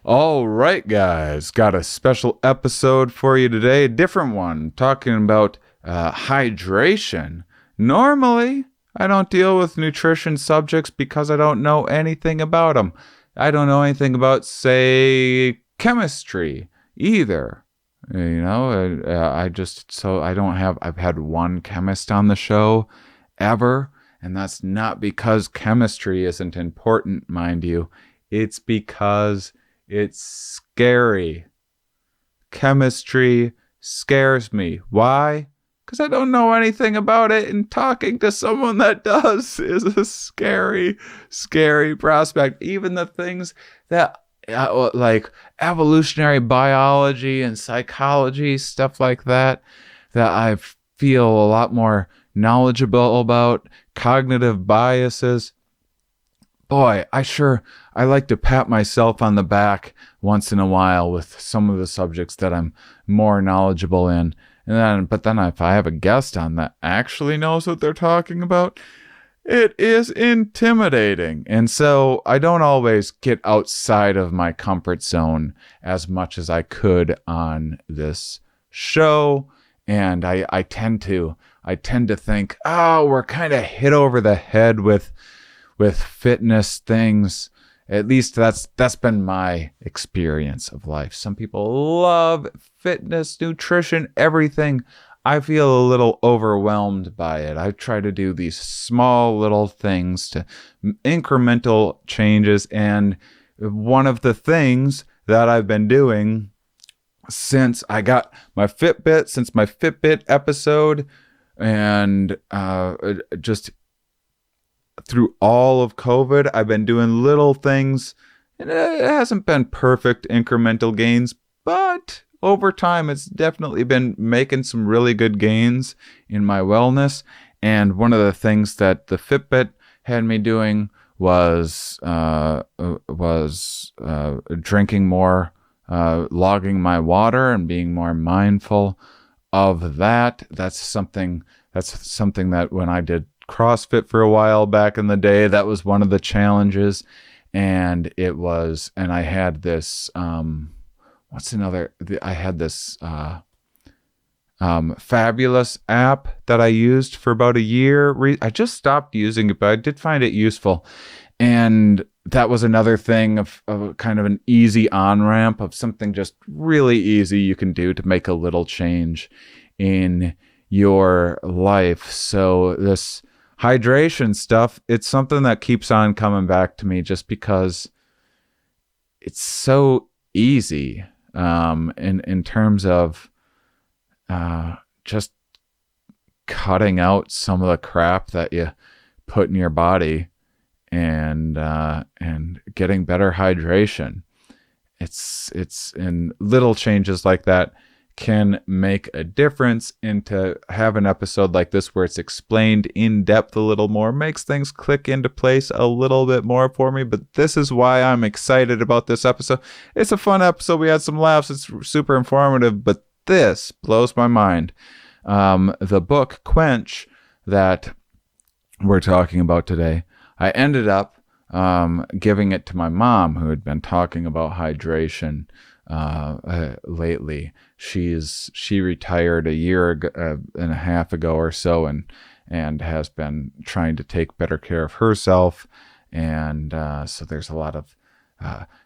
All right, guys, got a special episode for you today. A different one, talking about hydration. Normally, I don't deal with nutrition subjects because I don't know anything about them. I don't know anything about, say, chemistry either. I've had one chemist on the show ever, and that's not because chemistry isn't important, mind you. It's because it's scary. Chemistry scares me. Why? Because I don't know anything about it, and talking to someone that does is a scary, scary prospect. Even the things that, like evolutionary biology and psychology, stuff like that, that I feel a lot more knowledgeable about, cognitive biases. Boy, I like to pat myself on the back once in a while with some of the subjects that I'm more knowledgeable in. But then if I have a guest on that actually knows what they're talking about, it is intimidating. And so I don't always get outside of my comfort zone as much as I could on this show. And I tend to think, oh, we're kind of hit over the head with fitness things. At least that's been my experience of life. Some people love fitness, nutrition, everything. I feel a little overwhelmed by it. I try to do these small little things to incremental changes. And one of the things that I've been doing since I got my Fitbit, since my Fitbit episode, and just through all of COVID, I've been doing little things, and it hasn't been perfect incremental gains, but over time, it's definitely been making some really good gains in my wellness. And one of the things that the Fitbit had me doing was drinking more, logging my water, and being more mindful of that. That's something that when I did CrossFit for a while back in the day, that was one of the challenges. And I had this Fabulous app that I used for about a year. I just stopped using it, but I did find it useful. And that was another thing of kind of an easy on-ramp of something just really easy you can do to make a little change in your life. So this hydration stuff, it's something that keeps on coming back to me just because it's so easy in terms of just cutting out some of the crap that you put in your body and getting better hydration. It's in little changes like that can make a difference. And to have an episode like this where it's explained in depth a little more makes things click into place a little bit more for me. But this is why I'm excited about this episode. It's a fun episode. We had some laughs. It's super informative, but this blows my mind. The book Quench that we're talking about today, I ended up giving it to my mom, who had been talking about hydration lately. She retired a year and a half ago or so, and has been trying to take better care of herself. And so there's a lot of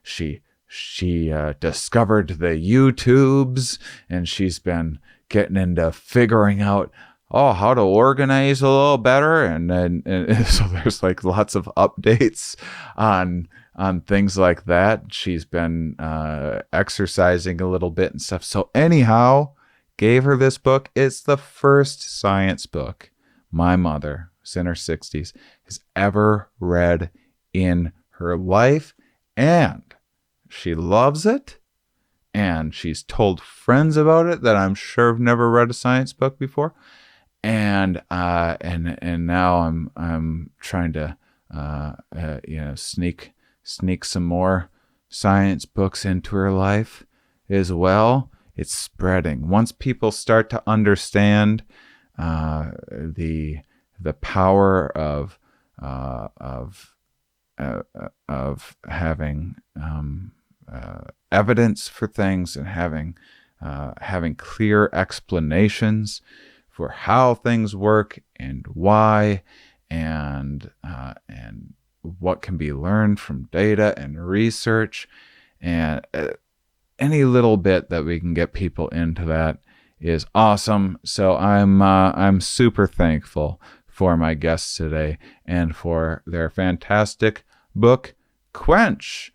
she discovered the YouTubes, and she's been getting into figuring out how to organize a little better, and so there's like lots of updates on things like that. She's been exercising a little bit and stuff. So anyhow, gave her this book. It's the first science book my mother, who's in her 60s, has ever read in her life, and she loves it. And she's told friends about it that I'm sure have never read a science book before. And now I'm trying to sneak some more science books into her life as well. It's spreading. Once people start to understand the power of having evidence for things and having clear explanations for how things work and why, and what can be learned from data and research, and any little bit that we can get people into that is awesome. So I'm super thankful for my guests today and for their fantastic book, Quench.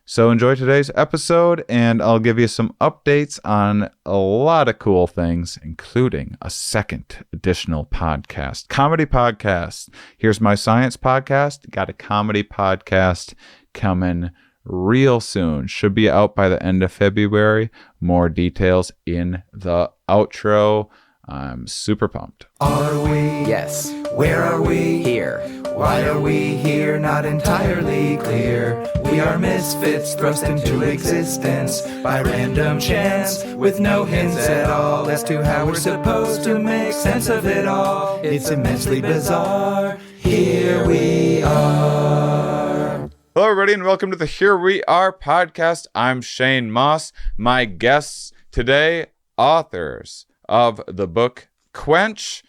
So enjoy today's episode, and I'll give you some updates on a lot of cool things, including a second additional podcast, comedy podcast. Here's My Science podcast. Got a comedy podcast coming real soon. Should be out by the end of February. More details in the outro. I'm super pumped. Are we? Yes. Where are we? Here. Why are we here? Not entirely clear. We are misfits thrust into existence by random chance, with no hints at all as to how we're supposed to make sense of it all. It's immensely bizarre. Here we are. Hello, everybody, and welcome to the Here We Are podcast. I'm Shane Mauss. My guests today, authors of the book Quench,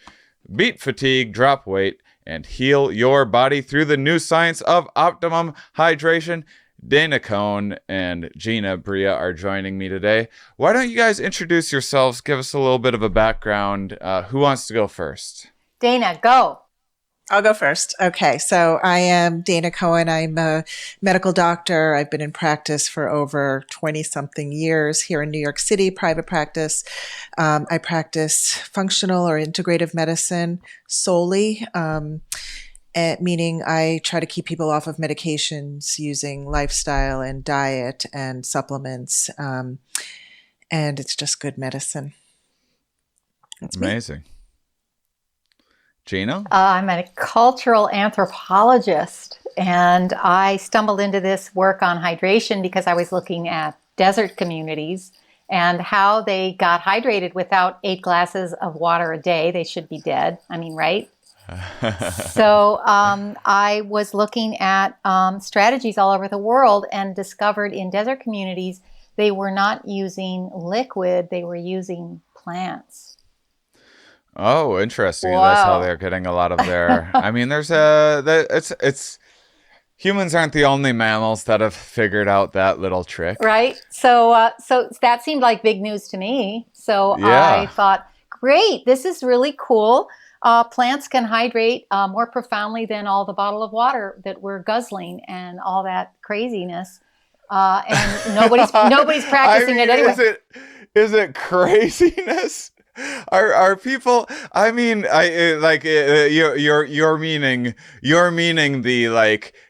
Beat Fatigue, Drop Weight, and Heal Your Body Through the New Science of Optimum Hydration. Dana Cohen and Gina Bria are joining me today. Why don't you guys introduce yourselves, give us a little bit of a background. Who wants to go first? Dana, go. I'll go first. Okay, so I am Dana Cohen. I'm a medical doctor. I've been in practice for over 20-something years here in New York City, private practice. I practice functional or integrative medicine solely, meaning I try to keep people off of medications using lifestyle and diet and supplements, and it's just good medicine. That's amazing. Me. Gina? I'm a cultural anthropologist, and I stumbled into this work on hydration because I was looking at desert communities and how they got hydrated without 8 glasses of water a day. They should be dead. I mean, right? So I was looking at strategies all over the world and discovered in desert communities they were not using liquid, they were using plants. Oh, interesting. Wow. That's how they're getting a lot of their. I mean, it's humans aren't the only mammals that have figured out that little trick, right? So that seemed like big news to me. So yeah. I thought, great, this is really cool. Plants can hydrate more profoundly than all the bottle of water that we're guzzling and all that craziness. And nobody's practicing it anyway. Is it craziness? Are people? I mean, you're meaning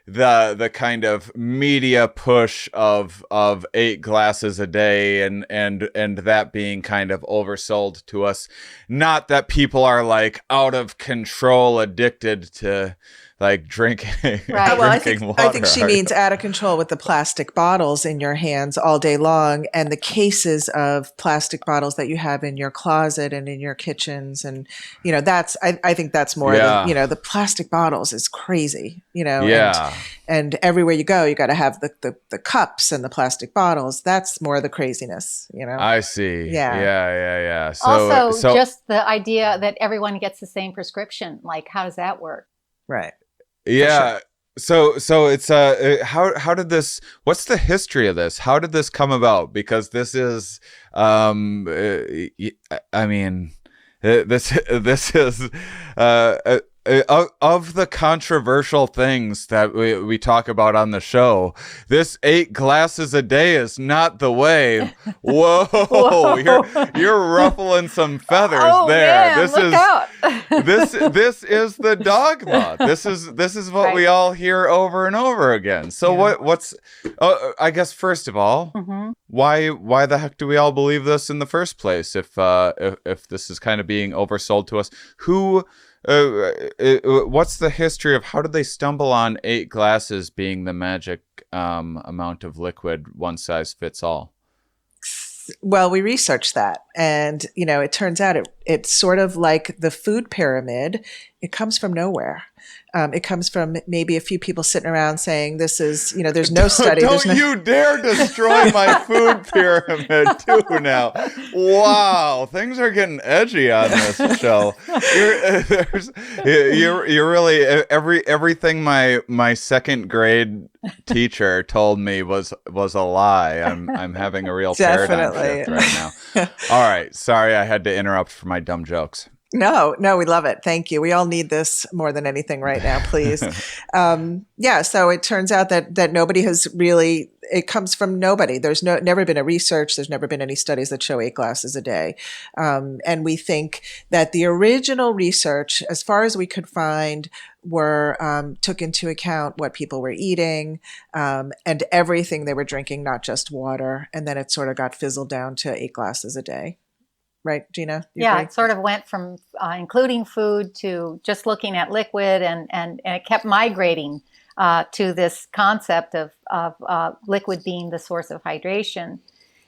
the kind of media push of 8 glasses a day and that being kind of oversold to us. Not that people are like out of control addicted to like drinking. Right. Well, drinking water. I think she means out of control with the plastic bottles in your hands all day long, and the cases of plastic bottles that you have in your closet and in your kitchens, and I think that's more the plastic bottles is crazy, Yeah. and everywhere you go, you got to have the cups and the plastic bottles. That's more of the craziness, I see. Yeah. So just the idea that everyone gets the same prescription, like how does that work? Right. Yeah. Sure. So it's how did this? What's the history of this? How did this come about? Because this is I mean this is of the controversial things that we talk about on the show, this 8 glasses a day is not the way. Whoa, Whoa. You're ruffling some feathers there. Man, look out. this is the dogma. This is what we all hear over and over again. So what's I guess first of all, why the heck do we all believe this in the first place? If this is kind of being oversold to us, what's the history of how did they stumble on 8 glasses being the magic amount of liquid, one size fits all? Well, we researched that, and it turns out it's sort of like the food pyramid it comes from nowhere. It comes from maybe a few people sitting around saying, this is, there's no study. Don't you dare destroy my food pyramid too now. Wow, things are getting edgy on this show. You're really, everything my second grade teacher told me was a lie. I'm having a real paradigm shift right now. All right, sorry I had to interrupt for my dumb jokes. No, we love it. Thank you. We all need this more than anything right now, please. So it turns out that nobody has really, it comes from nobody. There's never been a research. There's never been any studies that show 8 glasses a day. And we think that the original research, as far as we could find, took into account what people were eating and everything they were drinking, not just water. And then it sort of got fizzled down to 8 glasses a day. Right, Gina? Yeah, it sort of went from including food to just looking at liquid, and it kept migrating to this concept of liquid being the source of hydration.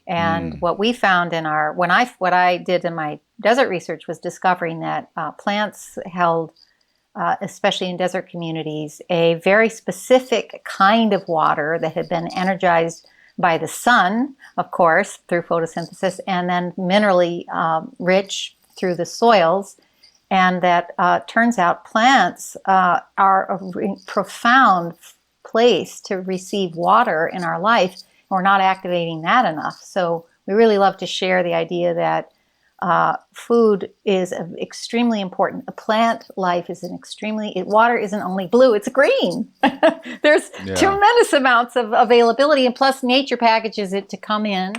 And what we found in what I did in my desert research was discovering that plants held, especially in desert communities, a very specific kind of water that had been energized by the sun, of course, through photosynthesis, and then minerally rich through the soils. And that turns out plants are a profound place to receive water in our life. We're not activating that enough. So we really love to share the idea that food is extremely important. A plant life is water isn't only blue, it's green. There's tremendous amounts of availability, and plus nature packages it to come in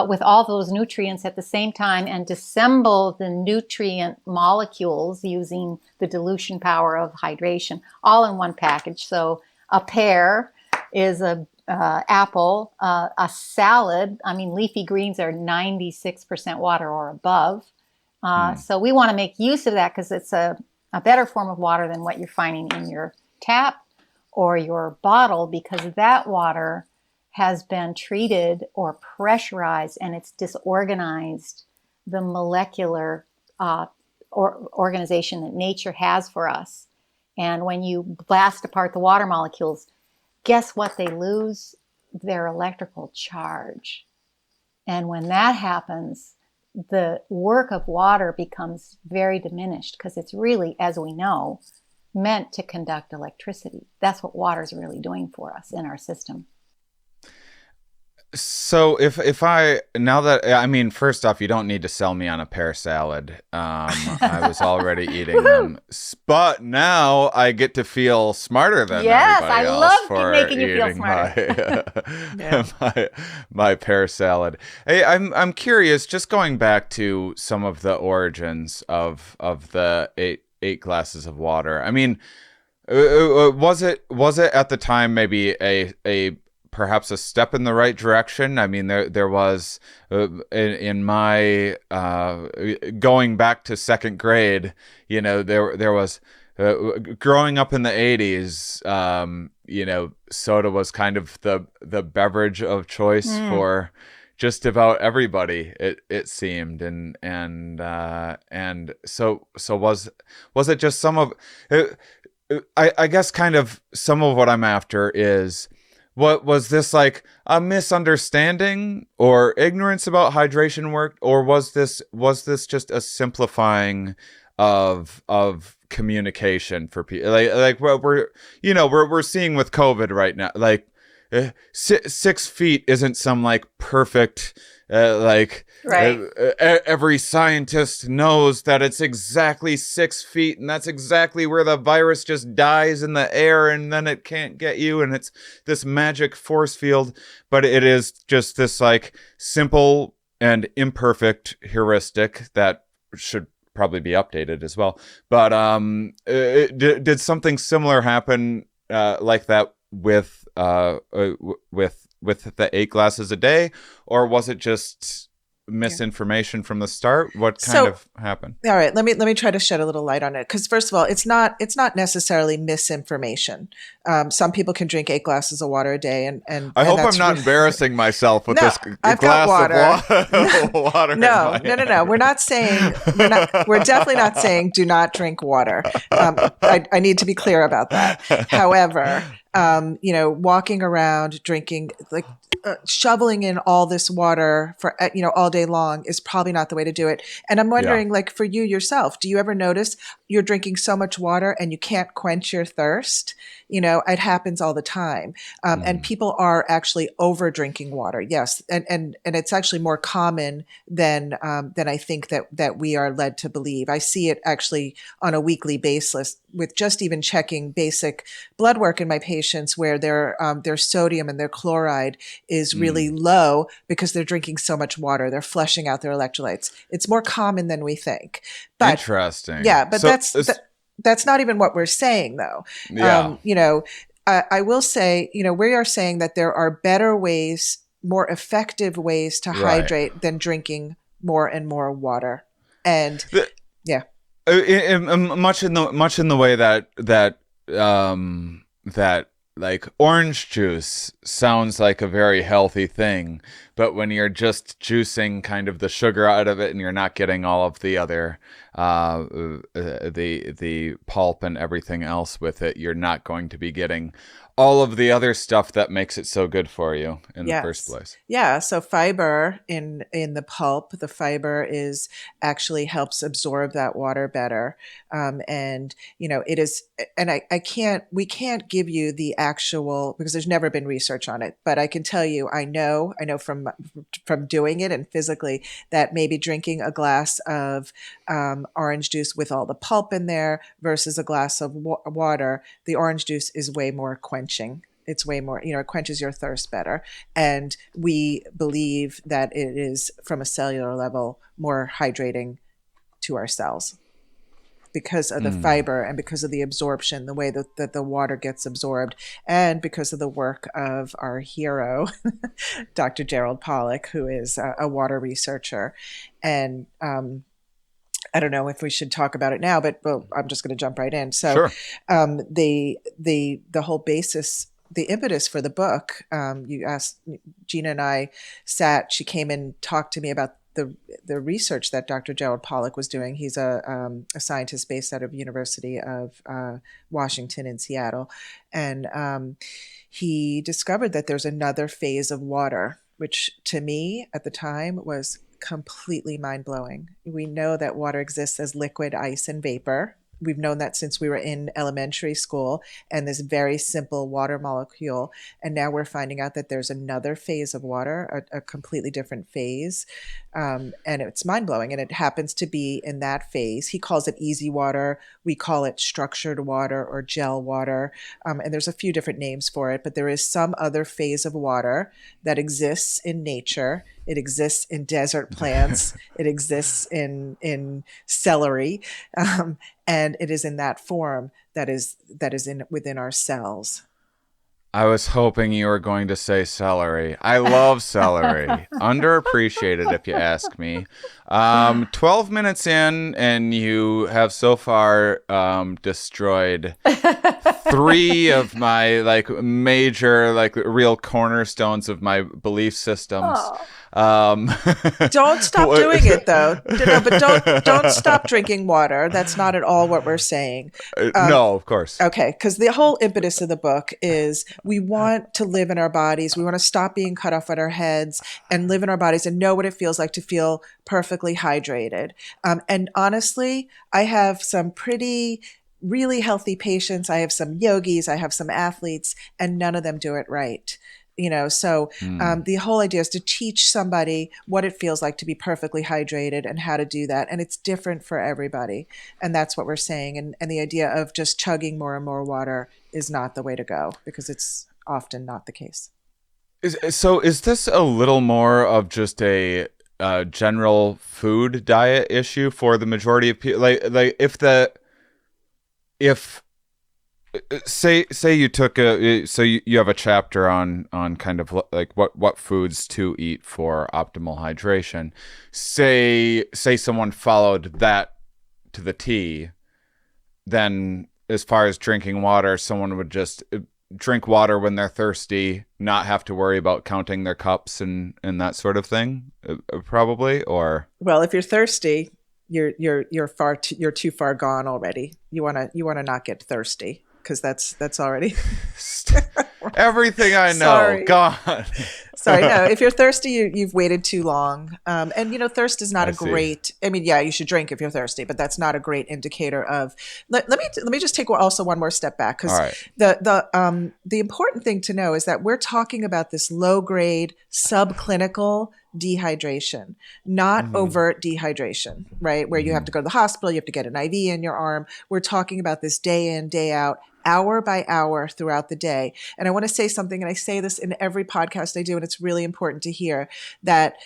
with all those nutrients at the same time and dissemble the nutrient molecules using the dilution power of hydration, all in one package. So a pear is a apple, a salad. I mean, leafy greens are 96% water or above. So we want to make use of that because it's a better form of water than what you're finding in your tap or your bottle, because that water has been treated or pressurized and it's disorganized the molecular organization that nature has for us. And when you blast apart the water molecules, guess what? They lose their electrical charge. And when that happens, the work of water becomes very diminished because it's really, as we know, meant to conduct electricity. That's what water is really doing for us in our system. So first off, you don't need to sell me on a pear salad. I was already eating them, but now I get to feel smarter than everybody else for making you feel smarter. my pear salad. Hey, I'm curious. Just going back to some of the origins of the eight glasses of water. I mean, was it at the time maybe a perhaps a step in the right direction? I mean, there was in my going back to second grade, there was growing up in the 80s. Soda was kind of the beverage of choice for just about everybody. It seemed, and so was it just some of? I guess kind of some of what I'm after is. What was this, like a misunderstanding or ignorance about hydration work, or was this just a simplifying of communication for people? Like what we're seeing with COVID right now. Like 6 feet isn't some like perfect. Right. Every scientist knows that it's exactly 6 feet, and that's exactly where the virus just dies in the air, and then it can't get you, and it's this magic force field. But it is just this like simple and imperfect heuristic that should probably be updated as well. But did something similar happen like that with the 8 glasses a day, or was it just misinformation from the start? What kind of happened? All right, let me try to shed a little light on it, because first of all, it's not necessarily misinformation. Some people can drink 8 glasses of water a day, and I hope that's I'm not really embarrassing myself with No, this I've glass got of water. No. We're not saying we're definitely not saying do not drink water. I need to be clear about that. However, walking around drinking shoveling in all this water for all day long is probably not the way to do it. And I'm wondering, like, for you yourself, do you ever notice you're drinking so much water and you can't quench your thirst? It happens all the time. And people are actually over drinking water. Yes. And it's actually more common than I think that we are led to believe. I see it actually on a weekly basis with just even checking basic blood work in my patients, where their sodium and their chloride is really low because they're drinking so much water. They're flushing out their electrolytes. It's more common than we think. But, interesting. Yeah, but that's not even what we're saying, though. Yeah. I will say, we are saying that there are better ways, more effective ways to hydrate than drinking more and more water. And much in the way that like orange juice sounds like a very healthy thing, but when you're just juicing kind of the sugar out of it and you're not getting all of the other the pulp and everything else with it, you're not going to be getting all of the other stuff that makes it so good for you in the first place. Yeah. So fiber in the pulp, the fiber actually helps absorb that water better. And it is, and we can't give you the actual, because there's never been research on it, but I can tell you, I know from doing it and physically, that maybe drinking a glass of orange juice with all the pulp in there versus a glass of water, the orange juice is way more quenching. It's way more, it quenches your thirst better. And we believe that it is, from a cellular level, more hydrating to our cells because of the fiber and because of the absorption, the way that the water gets absorbed, and because of the work of our hero, Dr. Gerald Pollack, who is a water researcher. And I don't know if we should talk about it now, but I'm just going to jump right in. So the whole basis, the impetus for the book, you asked, Gina and I sat, she came and talked to me about the research that Dr. Gerald Pollack was doing. He's a scientist based out of University of Washington in Seattle. And he discovered that there's another phase of water, which to me at the time was completely mind-blowing. We know that water exists as liquid, ice, and vapor. We've known that since we were in elementary school, and this very simple water molecule. And now we're finding out that there's another phase of water, a completely different phase. And it's mind-blowing. And it happens to be in that phase. He calls it easy water. We call it structured water or gel water. And there's a few different names for it, but there is some other phase of water that exists in nature. It exists in desert plants. It exists in celery. And it is in that form that is within our cells. I was hoping you were going to say celery. I love celery. Underappreciated, if you ask me. 12 minutes in, and you have so far destroyed 3 of my major real cornerstones of my belief systems. Don't stop doing it, though. But don't stop drinking water. That's not at all what we're saying. No, of course. Okay, because the whole impetus of the book is we want to live in our bodies. We want to stop being cut off at our heads and live in our bodies and know what it feels like to feel perfectly hydrated. And honestly, I have some really healthy patients. I have some yogis. I have some athletes, and none of them do it right. So the whole idea is to teach somebody what it feels like to be perfectly hydrated and how to do that. And it's different for everybody. And that's what we're saying. And the idea of just chugging more and more water is not the way to go, because it's often not the case. So is this a little more of just a general food diet issue for the majority of people? Like if say you took you have a chapter on kind of like what foods to eat for optimal hydration. Say someone followed that to the T, then as far as drinking water, someone would just drink water when they're thirsty, not have to worry about counting their cups and that sort of thing, probably. Or, well, if you're thirsty, you're too far gone already. You wanna not get thirsty, because that's already everything I know. Sorry. God. Sorry, no. If you're thirsty, you've waited too long. And thirst is not great. I mean, yeah, you should drink if you're thirsty, but that's not a great indicator of. Let me just take also one more step back, because the important thing to know is that we're talking about this low grade subclinical dehydration, not overt dehydration, right? Where you have to go to the hospital, you have to get an IV in your arm. We're talking about this day in, day out, hour by hour throughout the day. And I want to say something, and I say this in every podcast I do, and it's really important to hear that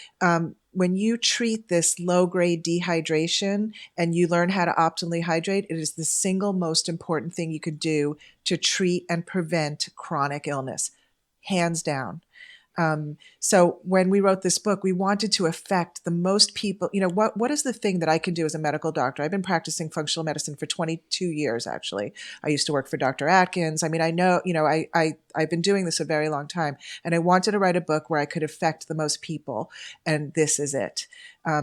when you treat this low-grade dehydration and you learn how to optimally hydrate, it is the single most important thing you could do to treat and prevent chronic illness, hands down. So when we wrote this book, we wanted to affect the most people. What is the thing that I can do as a medical doctor? I've been practicing functional medicine for 22 years, actually. I used to work for Dr. Atkins. I mean, I know, I've been doing this a very long time, and I wanted to write a book where I could affect the most people, and this is it.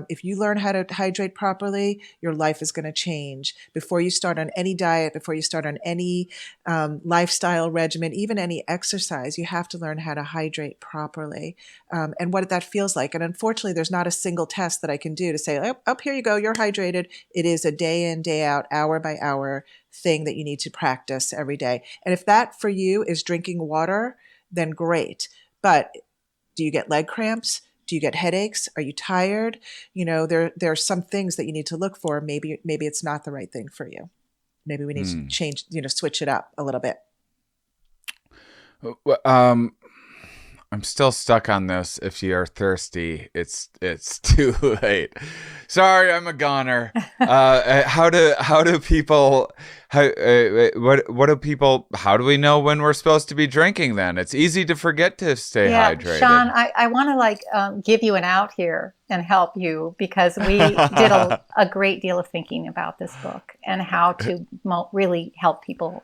If you learn how to hydrate properly, your life is going to change. Before you start on any diet, before you start on any lifestyle regimen, even any exercise, you have to learn how to hydrate properly, and what that feels like. And unfortunately, there's not a single test that I can do to say, oh, here you go, you're hydrated. It is a day in, day out, hour by hour thing that you need to practice every day. And if that for you is drinking water, then great. But do you get leg cramps? Do you get headaches? Are you tired? There are some things that you need to look for. Maybe it's not the right thing for you. Maybe we need to change, switch it up a little bit. I'm still stuck on this. If you're thirsty, it's too late. Sorry, I'm a goner. How do people how do we know when we're supposed to be drinking then? It's easy to forget to stay hydrated. Sean, I want to give you an out here and help you, because we did a great deal of thinking about this book and how to really help people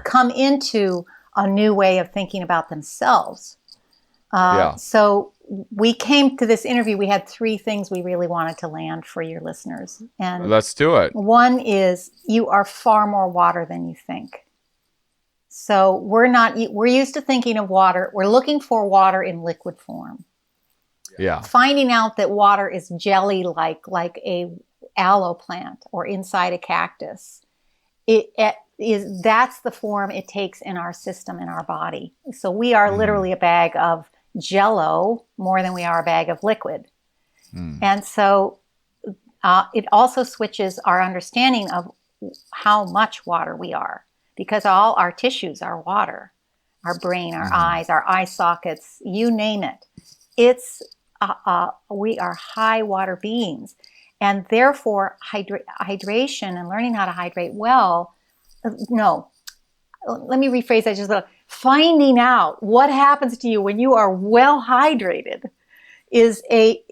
come into a new way of thinking about themselves. So we came to this interview, we had 3 things we really wanted to land for your listeners. And let's do it. One is, you are far more water than you think. So we're used to thinking of water, we're looking for water in liquid form. Yeah. Finding out that water is jelly like a aloe plant or inside a cactus. That's the form it takes in our system, in our body. So we are literally a bag of Jell-O more than we are a bag of liquid. And so it also switches our understanding of how much water we are, because all our tissues are water. Our brain, our eyes, our eye sockets, you name it. We are high water beings. And therefore, hydration and learning how to hydrate well, no, let me rephrase that just a little. Finding out what happens to you when you are well hydrated is a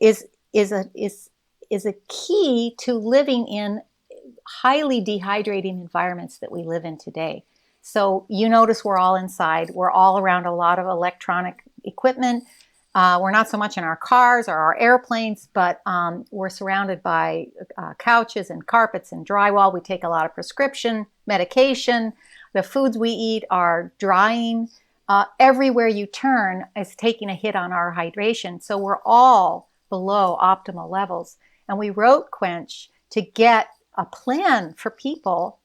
key to living in highly dehydrating environments that we live in today. So you notice we're all inside. We're all around a lot of electronic equipment. We're not so much in our cars or our airplanes, but we're surrounded by couches and carpets and drywall. We take a lot of prescription medication. The foods we eat are drying. Everywhere you turn is taking a hit on our hydration. So we're all below optimal levels. And we wrote Quench to get a plan for people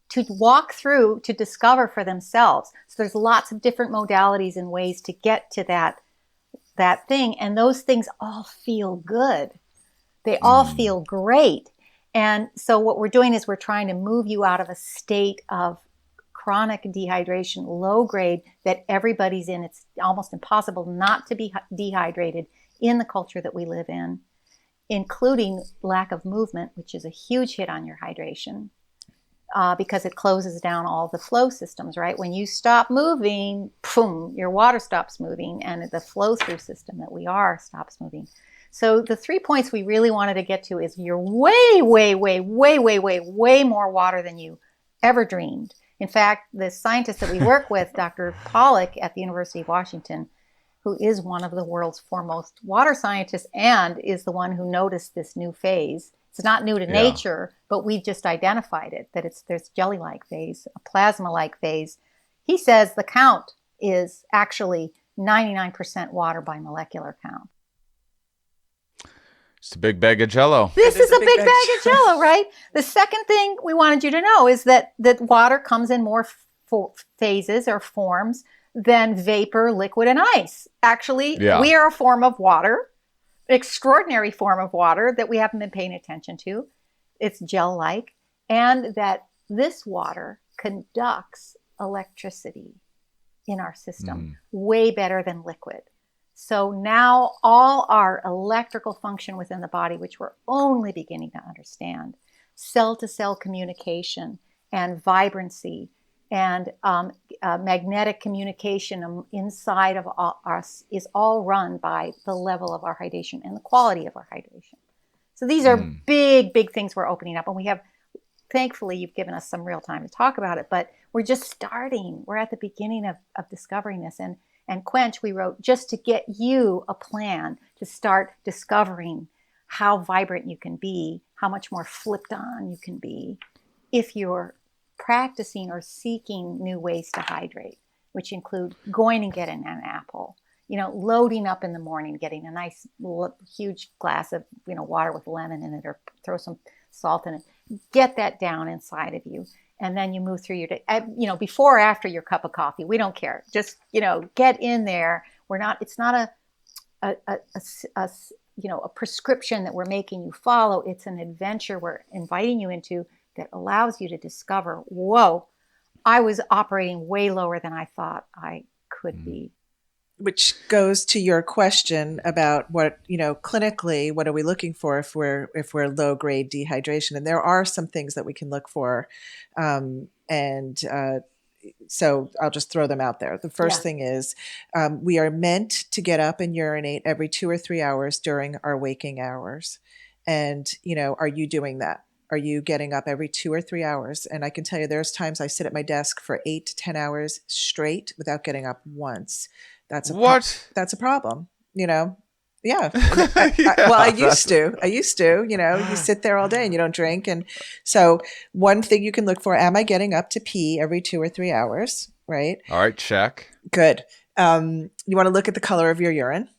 to walk through, to discover for themselves. So there's lots of different modalities and ways to get to that thing. And those things all feel good. They all feel great. And so what we're doing is we're trying to move you out of a state of chronic dehydration, low grade, that everybody's in. It's almost impossible not to be dehydrated in the culture that we live in, including lack of movement, which is a huge hit on your hydration. because it closes down all the flow systems, right? When you stop moving, boom, your water stops moving, and the flow through system that we are stops moving. So the 3 points we really wanted to get to is you're way, way, way, way, way, way, way more water than you ever dreamed. In fact, the scientist that we work with, Dr. Pollack at the University of Washington, who is one of the world's foremost water scientists and is the one who noticed this new phase. It's not new to nature, but we've just identified it, that there's jelly-like phase, a plasma-like phase. He says the count is actually 99% water by molecular count. It's a big bag of Jell-O. This is a big bag of Jell-O, right? The second thing we wanted you to know is that water comes in more phases or forms than vapor, liquid, and ice. Actually, we are a form of water, extraordinary form of water that we haven't been paying attention to. It's gel-like, and that this water conducts electricity in our system way better than liquid. So now all our electrical function within the body, which we're only beginning to understand, cell-to-cell communication and vibrancy and magnetic communication inside of us is all run by the level of our hydration and the quality of our hydration. So these are big, big things we're opening up. And we have, thankfully, you've given us some real time to talk about it, but we're just starting. We're at the beginning of discovering this. And Quench, we wrote just to get you a plan to start discovering how vibrant you can be, how much more flipped on you can be if you're practicing or seeking new ways to hydrate, which include going and getting an apple, loading up in the morning, getting a nice huge glass of, water with lemon in it, or throw some salt in it. Get that down inside of you. And then you move through your day, before or after your cup of coffee. We don't care. Just, get in there. It's not a prescription that we're making you follow. It's an adventure we're inviting you into that allows you to discover, whoa, I was operating way lower than I thought I could be. Which goes to your question about what, clinically, what are we looking for if we're low grade dehydration? And there are some things that we can look for. So I'll just throw them out there. The first thing is we are meant to get up and urinate every 2 or 3 hours during our waking hours. And, are you doing that? Are you getting up every 2 or 3 hours? And I can tell you there's times I sit at my desk for 8 to 10 hours straight without getting up once. That's a problem, Yeah. I used to, you sit there all day and you don't drink. And so one thing you can look for, am I getting up to pee every 2 or 3 hours? Right. All right. Check. Good. You want to look at the color of your urine.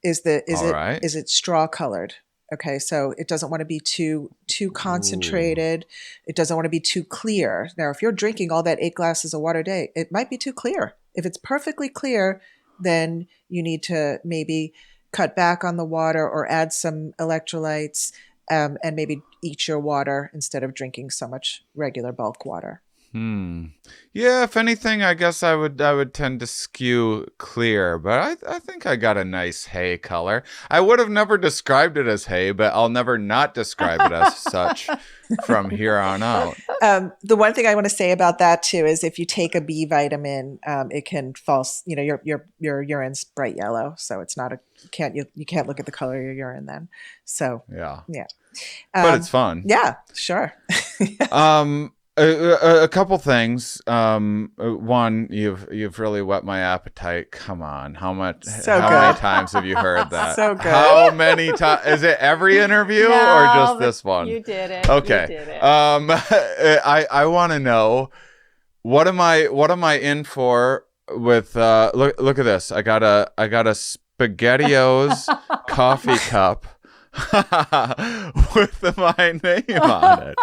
Is it straw colored? Okay. So it doesn't want to be too concentrated. Ooh. It doesn't want to be too clear. Now, if you're drinking all that 8 glasses of water a day, it might be too clear. If it's perfectly clear, then you need to maybe cut back on the water or add some electrolytes and maybe eat your water instead of drinking so much regular bulk water. Yeah, if anything, I guess I would tend to skew clear, but I think I got a nice hay color. I would have never described it as hay, but I'll never not describe it as such from here on out. The one thing I want to say about that too is if you take a B vitamin, it can false. Your urine's bright yellow, so it's not you can't look at the color of your urine then. So yeah, but it's fun. Yeah, sure. A couple things. One, you've really whet my appetite. Come on, how many times have you heard that? So good. How many times? Is it every interview or just this one? You did it. Okay. You did it. I want to know what am I in for with? Look at this. I got a SpaghettiOs coffee cup with my name on it.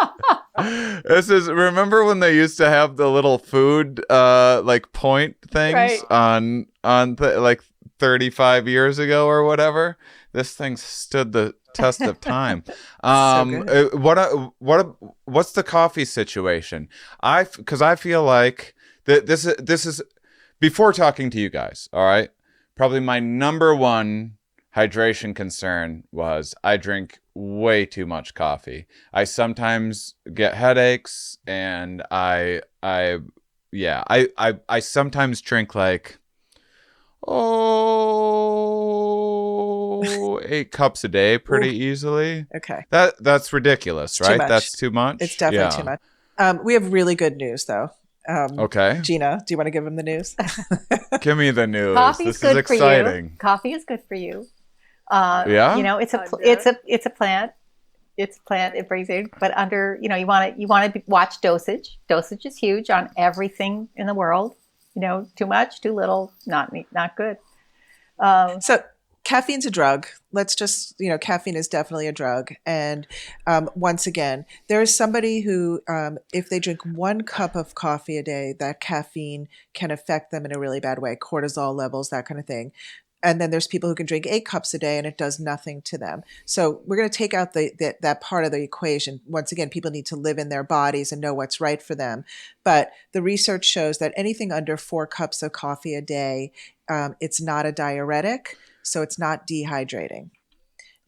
Remember when they used to have the little food like point things on like 35 years ago or whatever? This thing stood the test of time. What's the coffee situation? Because I feel like this is before talking to you guys, all right? Probably my number one hydration concern was I drink way too much coffee. I sometimes get headaches, and I sometimes drink like 8 cups a day pretty easily. Okay. That's ridiculous, It's too right? much. That's too much. It's definitely too much. We have really good news, though. Okay. Gina, do you want to give them the news? Give me the news. Coffee's This good is for exciting. you. Coffee is good for you. Yeah? You know, it's a plant. It's a plant. It brings in, but under, you want to watch dosage. Dosage is huge on everything in the world. Too much, too little, not good. So caffeine's a drug. Let's just, caffeine is definitely a drug. And once again, there is somebody who, if they drink 1 cup of coffee a day, that caffeine can affect them in a really bad way, cortisol levels, that kind of thing. And then there's people who can drink 8 cups a day and it does nothing to them. So we're going to take out that part of the equation. Once again, people need to live in their bodies and know what's right for them. But the research shows that anything under 4 cups of coffee a day, it's not a diuretic, so it's not dehydrating.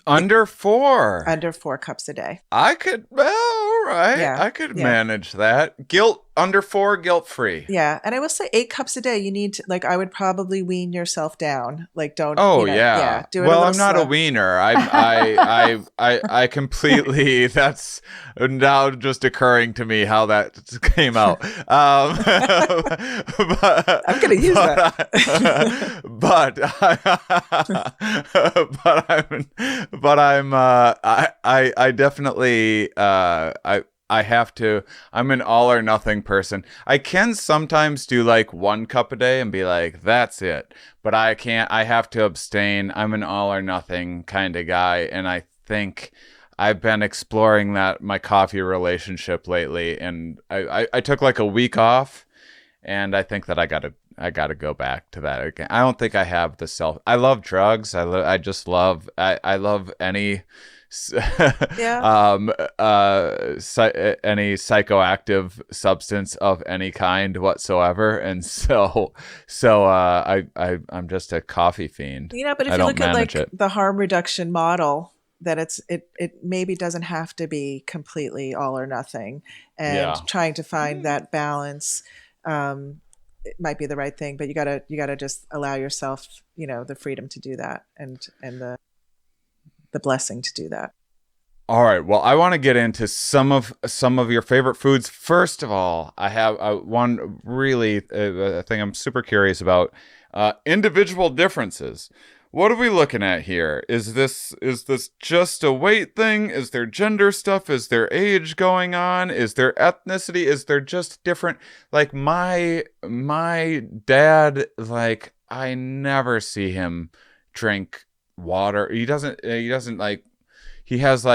Under 4. Under 4 cups a day. I could, well, all right. Yeah, I could manage that. Under 4, guilt-free. Yeah. And I will say 8 cups a day, you need to, I would probably wean yourself down. Don't. Oh, do it well, a I'm not slow. a wiener. I completely, that's now just occurring to me how that came out. I'm going to use that. I definitely, I'm an all or nothing person. I can sometimes do 1 cup a day and be like, that's it. But I can't, I have to abstain. I'm an all or nothing kind of guy. And I think I've been exploring my coffee relationship lately. And I took a week off, and I think that I gotta go back to that again. I don't think I have I love drugs. I love any any psychoactive substance of any kind whatsoever, and so I'm just a coffee fiend. But if you look at the harm reduction model, that it maybe doesn't have to be completely all or nothing, and trying to find that balance it might be the right thing, but you gotta just allow yourself the freedom to do that, and the blessing to do that. All right. Well, I want to get into some of your favorite foods. First of all, I have one really thing I'm super curious about: individual differences. What are we looking at here? Is this just a weight thing? Is there gender stuff? Is there age going on? Is there ethnicity? Is there just different? My dad, I never see him drink water. He doesn't he has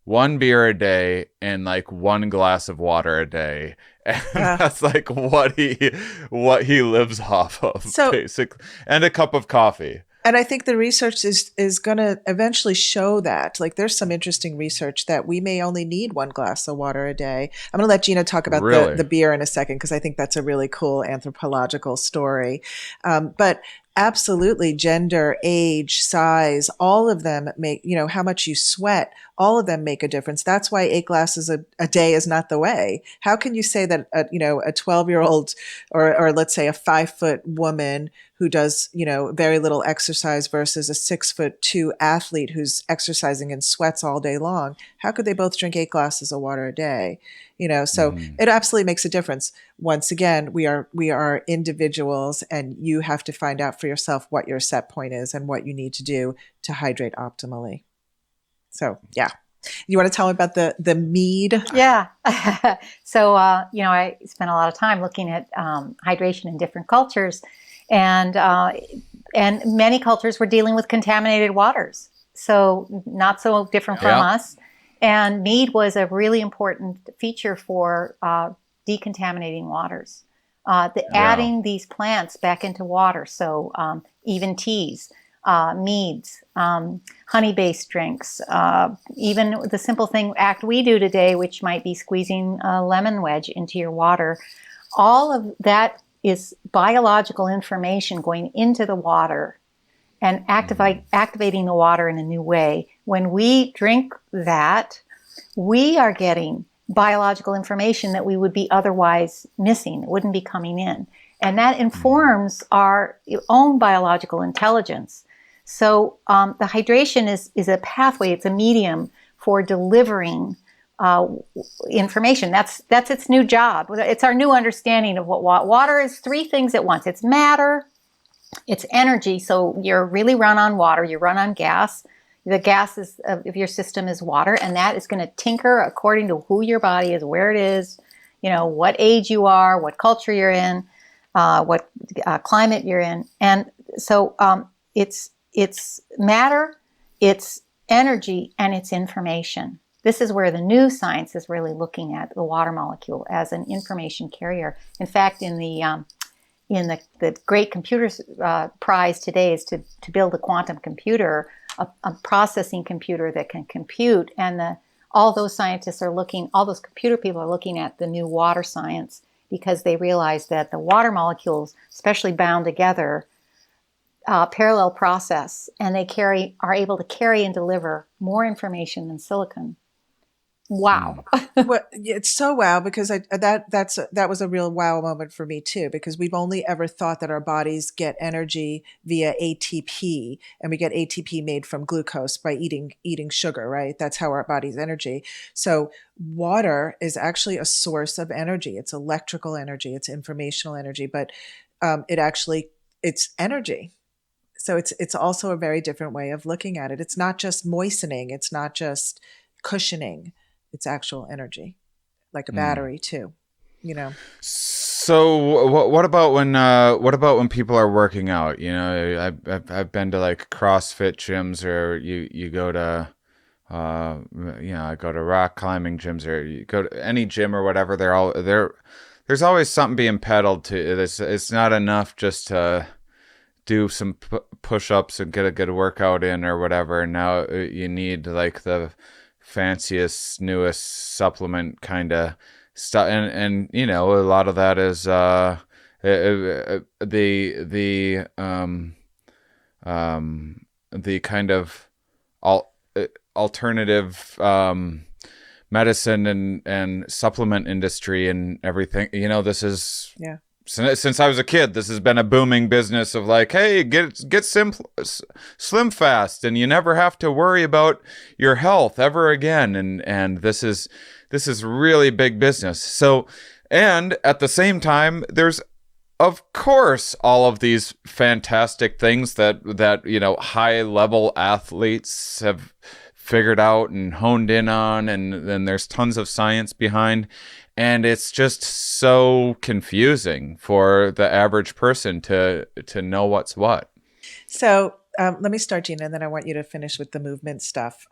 1 beer a day and 1 glass of water a day, and that's what he lives off of, basically, and a cup of coffee. And I think the research is going to eventually show that. There's some interesting research that we may only need 1 glass of water a day. I'm going to let Gina talk about the beer in a second, because I think that's a really cool anthropological story. But absolutely, gender, age, size, all of them make, how much you sweat, all of them make a difference. That's why 8 glasses a day is not the way. How can you say that, a 12-year-old or let's say a 5-foot woman who does, very little exercise versus a 6'2" athlete who's exercising and sweats all day long, how could they both drink 8 glasses of water a day? So it absolutely makes a difference. Once again, we are individuals, and you have to find out for yourself what your set point is and what you need to do to hydrate optimally. So, yeah. You want to tell me about the mead? Yeah. So, I spent a lot of time looking at hydration in different cultures, and many cultures were dealing with contaminated waters. So not so different from us. And mead was a really important feature for decontaminating waters. Adding these plants back into water. So even teas, meads, honey-based drinks, even the simple act we do today, which might be squeezing a lemon wedge into your water. All of that is biological information going into the water and activating the water in a new way, when we drink that, we are getting biological information that we would be otherwise missing. It wouldn't be coming in. And that informs our own biological intelligence. So the hydration is a pathway, it's a medium for delivering information. That's its new job. It's our new understanding of what water is. Three things at once. It's matter, it's energy. So you're really run on water, you run on gas. The gas of your system is water, and that is going to tinker according to who your body is, where it is, what age you are, what culture you're in, what climate you're in. And so it's matter, it's energy, and it's information. This is where the new science is really looking at the water molecule as an information carrier. In fact, in the great computer prize today is to build a quantum computer, a processing computer that can compute. And all those scientists are all those computer people are looking at the new water science because they realize that the water molecules, especially bound together, parallel process, and they are able to carry and deliver more information than silicon. Wow. Well, it's so wow, because that was a real wow moment for me too, because we've only ever thought that our bodies get energy via ATP, and we get ATP made from glucose by eating sugar, right? That's how our body's energy. So water is actually a source of energy. It's electrical energy, it's informational energy, but it's energy. So it's also a very different way of looking at it. It's not just moistening, it's not just cushioning. It's actual energy, like a battery too, So what about when people are working out? I've been to like CrossFit gyms, or you go to I go to rock climbing gyms, or you go to any gym or whatever. There's always something being peddled to this. It's not enough just to do some push-ups and get a good workout in or whatever. Now you need like the fanciest, newest supplement kind of stuff, and a lot of that is the kind of alternative medicine and supplement industry and everything. This is since I was a kid, this has been a booming business of like, hey, get slim fast, and you never have to worry about your health ever again. And this is really big business. So, and at the same time, there's of course all of these fantastic things that high level athletes have figured out and honed in on, and then there's tons of science behind. And it's just so confusing for the average person to know what's what. So let me start, Gina, and then I want you to finish with the movement stuff.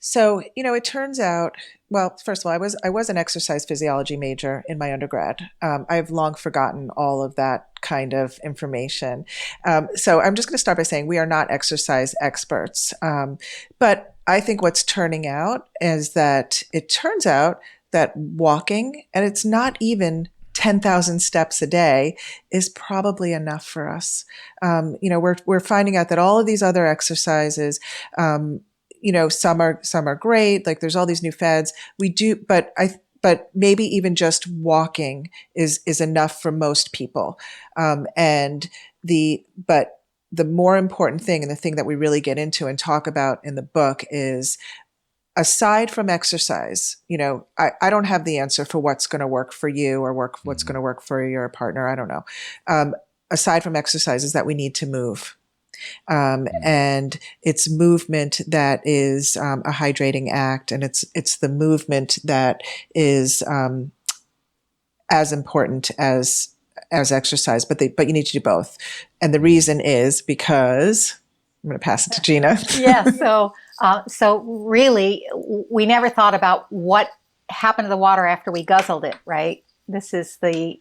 So it turns out, well, first of all, I was an exercise physiology major in my undergrad. I've long forgotten all of that kind of information. So I'm just going to start by saying we are not exercise experts. But I think what's turning out is that it turns out that walking, and it's not even 10,000 steps a day, is probably enough for us. We're finding out that all of these other exercises, some are great. Like there's all these new fads. We do, but maybe even just walking is enough for most people. But the more important thing, and the thing that we really get into and talk about in the book, is aside from exercise, I don't have the answer for what's going to work for you or what's going to work for your partner. I don't know. Aside from exercise, is that we need to move. And it's movement that is a hydrating act, and it's the movement that is as important as exercise, but you need to do both. And the reason is because I'm going to pass it to Gina. Yeah. So really, we never thought about what happened to the water after we guzzled it, right? This is the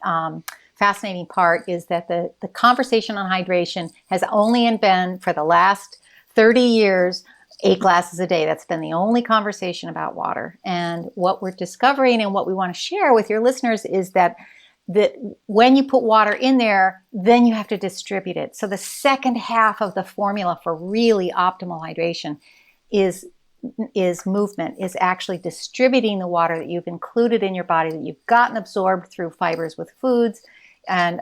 fascinating part, is that the conversation on hydration has only been, for the last 30 years, 8 glasses a day. That's been the only conversation about water. And what we're discovering and what we want to share with your listeners is that when you put water in there, then you have to distribute it. So the second half of the formula for really optimal hydration is movement, is actually distributing the water that you've included in your body, that you've gotten absorbed through fibers with foods, and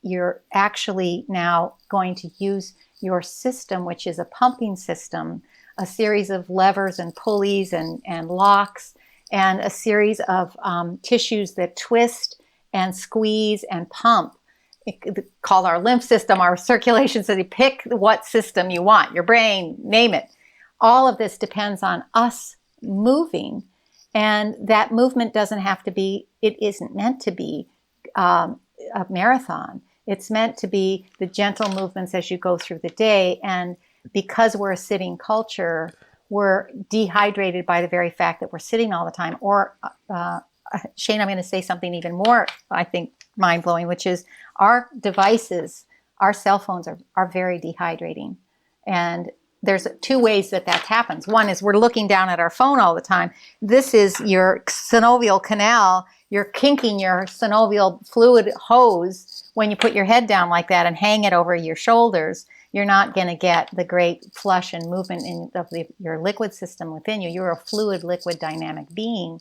you're actually now going to use your system, which is a pumping system, a series of levers and pulleys and locks, and a series of tissues that twist and squeeze and pump, called our lymph system, our circulation system. You pick what system you want, your brain, name it. All of this depends on us moving, and that movement doesn't have to be, it isn't meant to be a marathon. It's meant to be the gentle movements as you go through the day. And because we're a sitting culture, we're dehydrated by the very fact that we're sitting all the time. Or, Shane, I'm going to say something even more, I think, mind-blowing, which is our devices, our cell phones are very dehydrating. And there's two ways that happens. One is we're looking down at our phone all the time. This is your synovial canal. You're kinking your synovial fluid hose when you put your head down like that and hang it over your shoulders. You're not going to get the great flush and movement of your liquid system within you. You're a fluid, liquid, dynamic being.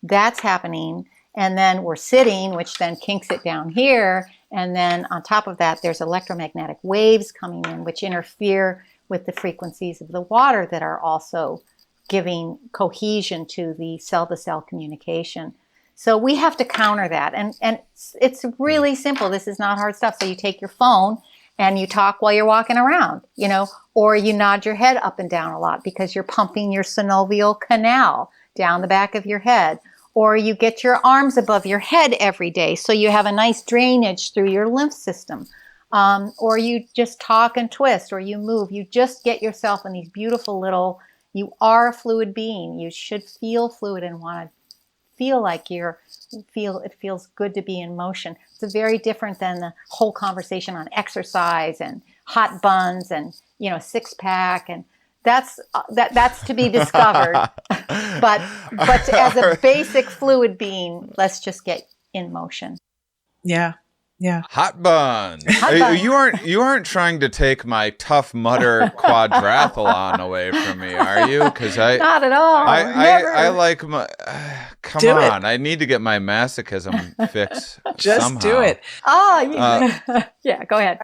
That's happening. And then we're sitting, which then kinks it down here. And then on top of that, there's electromagnetic waves coming in, which interfere with the frequencies of the water that are also giving cohesion to the cell-to-cell communication. So we have to counter that. And it's really simple. This is not hard stuff. So you take your phone and you talk while you're walking around, or you nod your head up and down a lot because you're pumping your synovial canal down the back of your head. Or you get your arms above your head every day so you have a nice drainage through your lymph system. Or you just talk and twist, or you move. You just get yourself in these beautiful little, you are a fluid being. You should feel fluid and want to feel like it feels good to be in motion. It's very different than the whole conversation on exercise and hot buns and, six pack. And that's to be discovered. but as a basic fluid being, let's just get in motion. Yeah. Yeah. Hot buns. You aren't trying to take my Tough Mudder quadrathlon away from me, are you? Because not at all. I like my. Come do on, it. I need to get my masochism fixed. Just somehow. do it. Oh, yeah. Go ahead.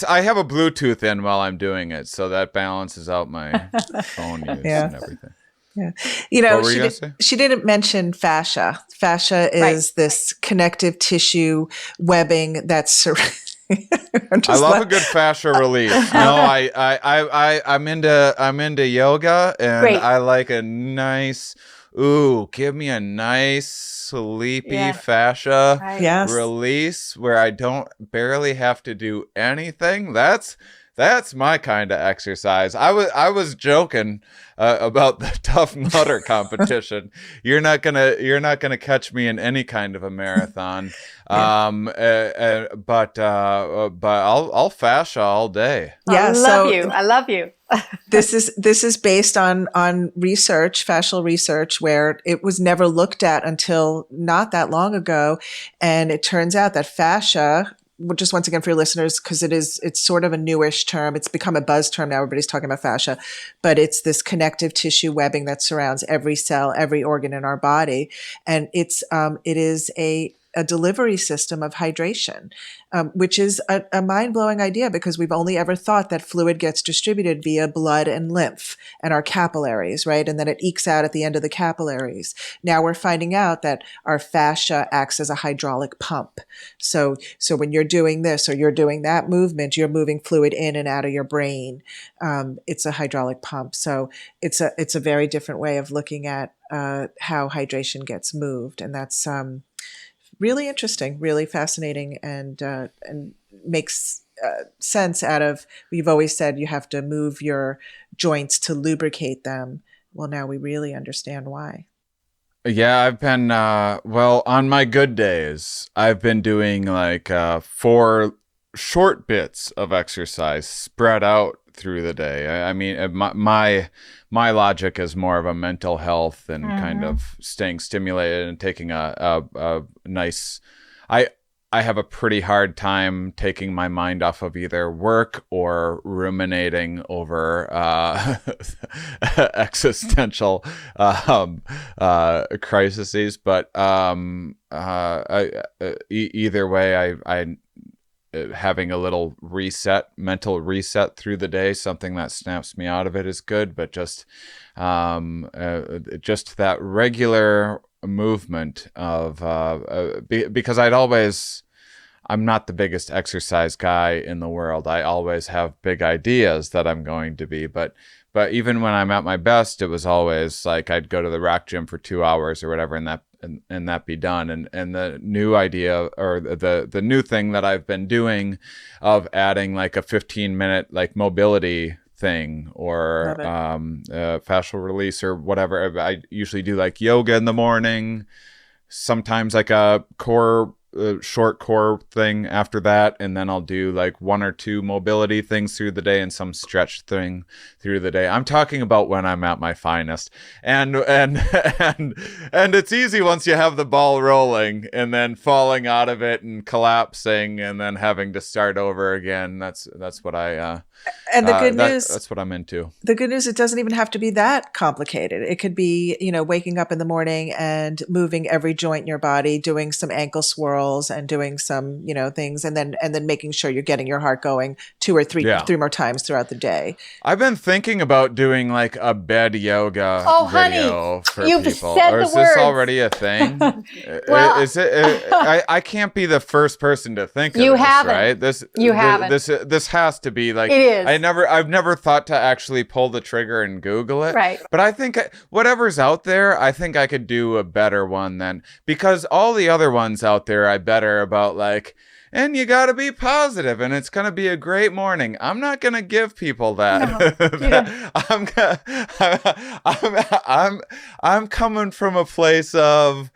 I have a Bluetooth in while I'm doing it, so that balances out my phone use and everything. Yeah. She didn't mention fascia. Fascia is this connective tissue webbing that's I love a good fascia release. I'm into yoga, and I like a nice give me a nice sleepy fascia release where I don't barely have to do anything. That's my kind of exercise. I was joking about the Tough Mudder competition. You're not gonna catch me in any kind of a marathon. But I'll fascia all day. Yeah, I love you. This is based on research, fascial research, where it was never looked at until not that long ago, and it turns out that fascia, just once again for your listeners, because it's sort of a newish term. It's become a buzz term now. Everybody's talking about fascia, but it's this connective tissue webbing that surrounds every cell, every organ in our body. And it is a delivery system of hydration, which is a mind-blowing idea because we've only ever thought that fluid gets distributed via blood and lymph and our capillaries, right? And then it ekes out at the end of the capillaries. Now we're finding out that our fascia acts as a hydraulic pump. So when you're doing this or you're doing that movement, you're moving fluid in and out of your brain. It's a hydraulic pump. So it's a very different way of looking at how hydration gets moved. And that's really interesting, really fascinating, and makes sense out of, we've always said you have to move your joints to lubricate them. Well, now we really understand why. Yeah, I've been, on my good days, I've been doing like 4 short bits of exercise spread out through the day. I mean, my logic is more of a mental health and kind of staying stimulated and taking a nice. I have a pretty hard time taking my mind off of either work or ruminating over existential crises. But either way, I having a little mental reset through the day, something that snaps me out of it is good. But just that regular movement of because I'm not the biggest exercise guy in the world. I always have big ideas that I'm going to be, but even when I'm at my best, it was always like I'd go to the rack gym for 2 hours or whatever, and that be done. And the new idea, or the new thing that I've been doing, of adding like a 15-minute like mobility thing, or fascial release or whatever. I usually do like yoga in the morning, sometimes like a short core thing after that, and then I'll do like 1 or 2 mobility things through the day and some stretch thing through the day. I'm talking about when I'm at my finest, and it's easy once you have the ball rolling, and then falling out of it and collapsing and then having to start over again. That's what I and the good news, that's what I'm into. The good news, it doesn't even have to be that complicated. It could be, waking up in the morning and moving every joint in your body, doing some ankle swirls and doing some, things, and then making sure you're getting your heart going 2 or 3 more times throughout the day. I've been thinking about doing like a bed yoga video for you've people. Said or the is words. This already a thing? Well, is it? I can't be the first person to think of you this, haven't. right? You haven't. This has to be like, it is. I've never thought to actually pull the trigger and Google it. Right. But I think whatever's out there, I think I could do a better one than, because all the other ones out there, I bet are about like, and you got to be positive, and it's going to be a great morning. I'm not going to give people that. No, I'm coming from a place of,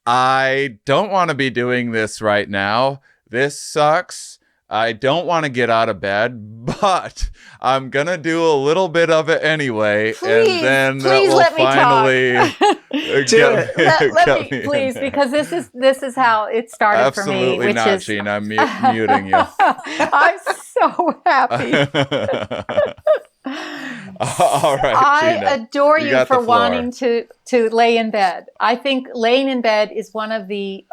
I don't want to be doing this right now. This sucks. I don't want to get out of bed, but I'm going to do a little bit of it anyway. Please, and then please that will let me finally let me please, because this is how it started for me. Absolutely not, Gene. I'm muting you. I'm so happy. All right, Gina, I adore you for the floor. wanting to lay in bed. I think laying in bed is one of the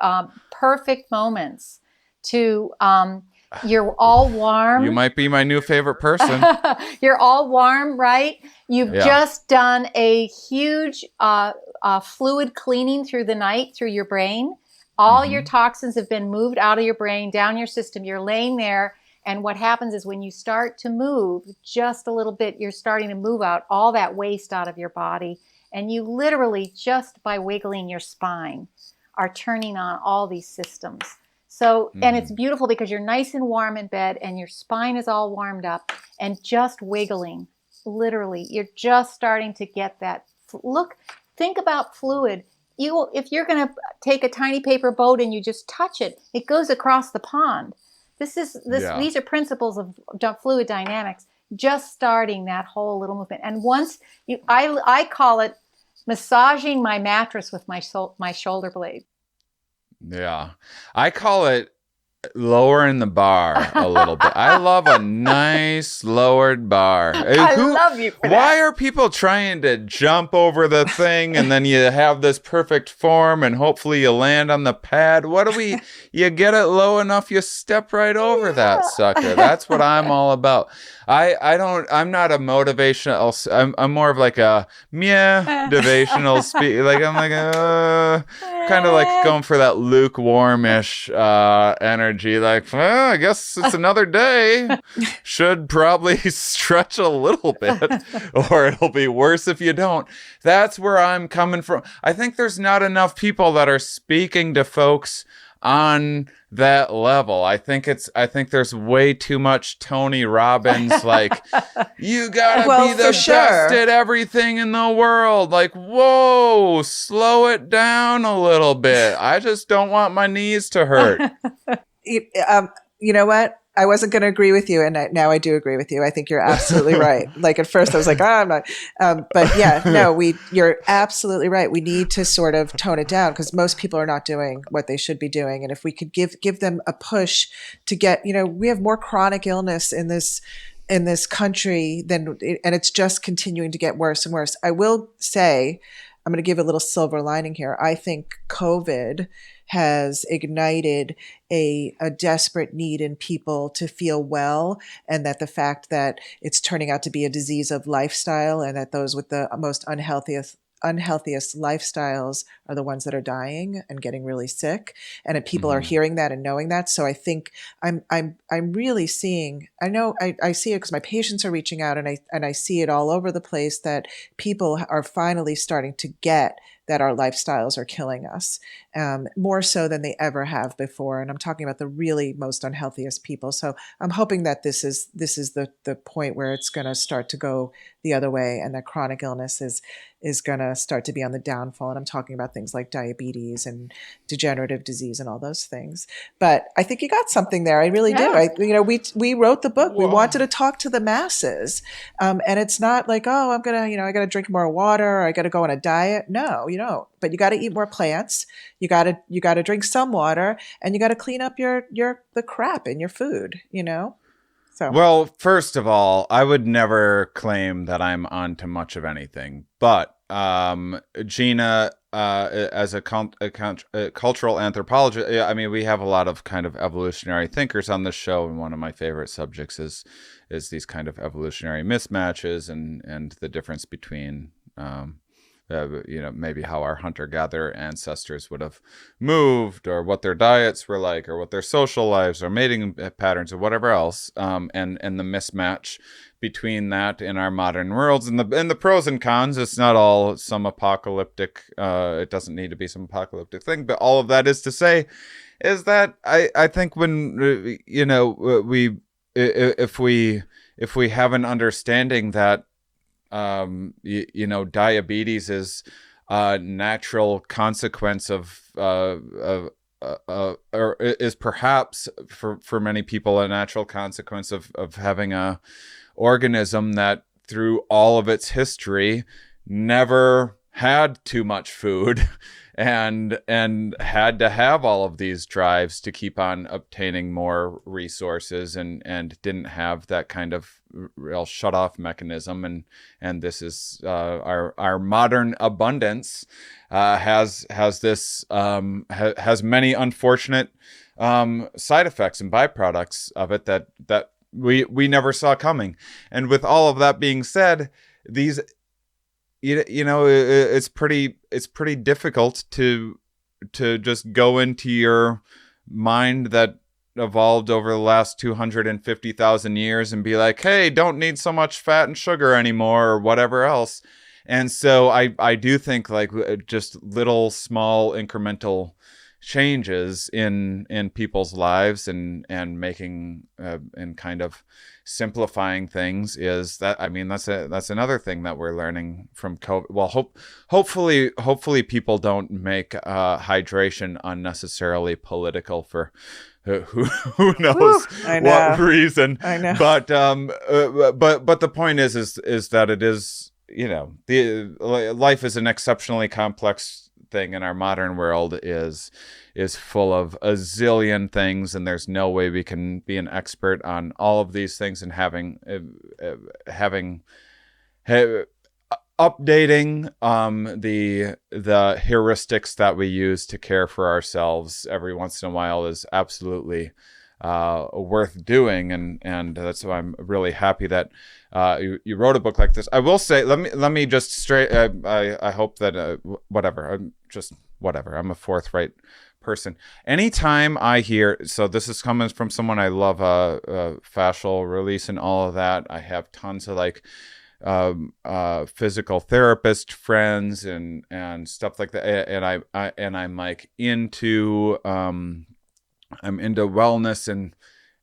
perfect moments to you're all warm. You might be my new favorite person. You're all warm, right? You've just done a huge fluid cleaning through the night, through your brain. All your toxins have been moved out of your brain, down your system. You're laying there. And what happens is when you start to move just a little bit, you're starting to move out all that waste out of your body. And you literally, just by wiggling your spine, are turning on all these systems. So, and it's beautiful because you're nice and warm in bed and your spine is all warmed up, and just wiggling, literally, you're just starting to get that. Look, think about fluid. If you're going to take a tiny paper boat and you just touch it, it goes across the pond. These are principles of fluid dynamics, just starting that whole little movement. And once I call it massaging my mattress with my shoulder blade. Yeah. I call it lowering the bar a little bit. I love a nice lowered bar. I love you for that. Why are people trying to jump over the thing and then you have this perfect form and hopefully you land on the pad? You get it low enough, you step right over that sucker. That's what I'm all about. I'm not a motivational, I'm more of like a motivational speak. Like I'm like, kind of like going for that lukewarmish energy. Like, well, I guess it's another day. Should probably stretch a little bit, or it'll be worse if you don't. That's where I'm coming from. I think there's not enough people that are speaking to folks on that level. I think there's way too much Tony Robbins, like, you gotta be the best at everything in the world. Like, whoa, slow it down a little bit. I just don't want my knees to hurt. You know what? I wasn't going to agree with you, and now I do agree with you. I think you're absolutely right. Like at first, I was like, I'm not. But yeah, no, you're absolutely right. We need to sort of tone it down because most people are not doing what they should be doing, and if we could give them a push to get, we have more chronic illness in this country and it's just continuing to get worse and worse. I will say, I'm going to give a little silver lining here. I think COVID has ignited a desperate need in people to feel well, and that the fact that it's turning out to be a disease of lifestyle, and that those with the most unhealthiest lifestyles are the ones that are dying and getting really sick, and that people are hearing that and knowing that. So I think I'm really seeing, I see it because my patients are reaching out, and I see it all over the place, that people are finally starting to get that our lifestyles are killing us, more so than they ever have before. And I'm talking about the really most unhealthiest people. So I'm hoping that this is the point where it's going to start to go the other way, and that chronic illness is going to start to be on the downfall. And I'm talking about things like diabetes and degenerative disease and all those things. But I think you got something there. I really do. We wrote the book. Whoa. We wanted to talk to the masses. And it's not like, oh, I'm going to, I got to drink more water, or I got to go on a diet. No, you don't. But you got to eat more plants. You got to drink some water, and you got to clean up the crap in your food, So. Well, first of all, I would never claim that I'm onto much of anything, but Gina, as a cultural anthropologist, I mean, we have a lot of kind of evolutionary thinkers on this show, and one of my favorite subjects is these kind of evolutionary mismatches and the difference between maybe how our hunter-gatherer ancestors would have moved, or what their diets were like, or what their social lives or mating patterns or whatever else, and the mismatch between that in our modern worlds, and the pros and cons. It's not all some apocalyptic. It doesn't need to be some apocalyptic thing, but all of that is to say, is that I think when if we have an understanding that diabetes is a natural consequence of or is perhaps for many people a natural consequence of having a organism that through all of its history never had too much food and had to have all of these drives to keep on obtaining more resources, and didn't have that kind of real shut off mechanism, and this is our modern abundance has many unfortunate side effects and byproducts of it that we never saw coming. And with all of that being said, these it's pretty difficult to just go into your mind that evolved over the last 250,000 years and be like, hey, don't need so much fat and sugar anymore, or whatever else. And so I do think like just little small incremental changes in people's lives and making and kind of simplifying things is that, I mean, that's another thing that we're learning from COVID. Well, hopefully people don't make hydration unnecessarily political for who knows what reason. I know. But the point is that it is, the life is an exceptionally complex thing, and our modern world is full of a zillion things, and there's no way we can be an expert on all of these things, and updating the heuristics that we use to care for ourselves every once in a while is absolutely worth doing, and that's why I'm really happy that you wrote a book like this. I will say, let me just straight. I hope that whatever. I'm a forthright person. Anytime I hear, so this is coming from someone I love, fascial release and all of that. I have tons of like physical therapist friends and stuff like that, and I'm like into I'm into wellness, and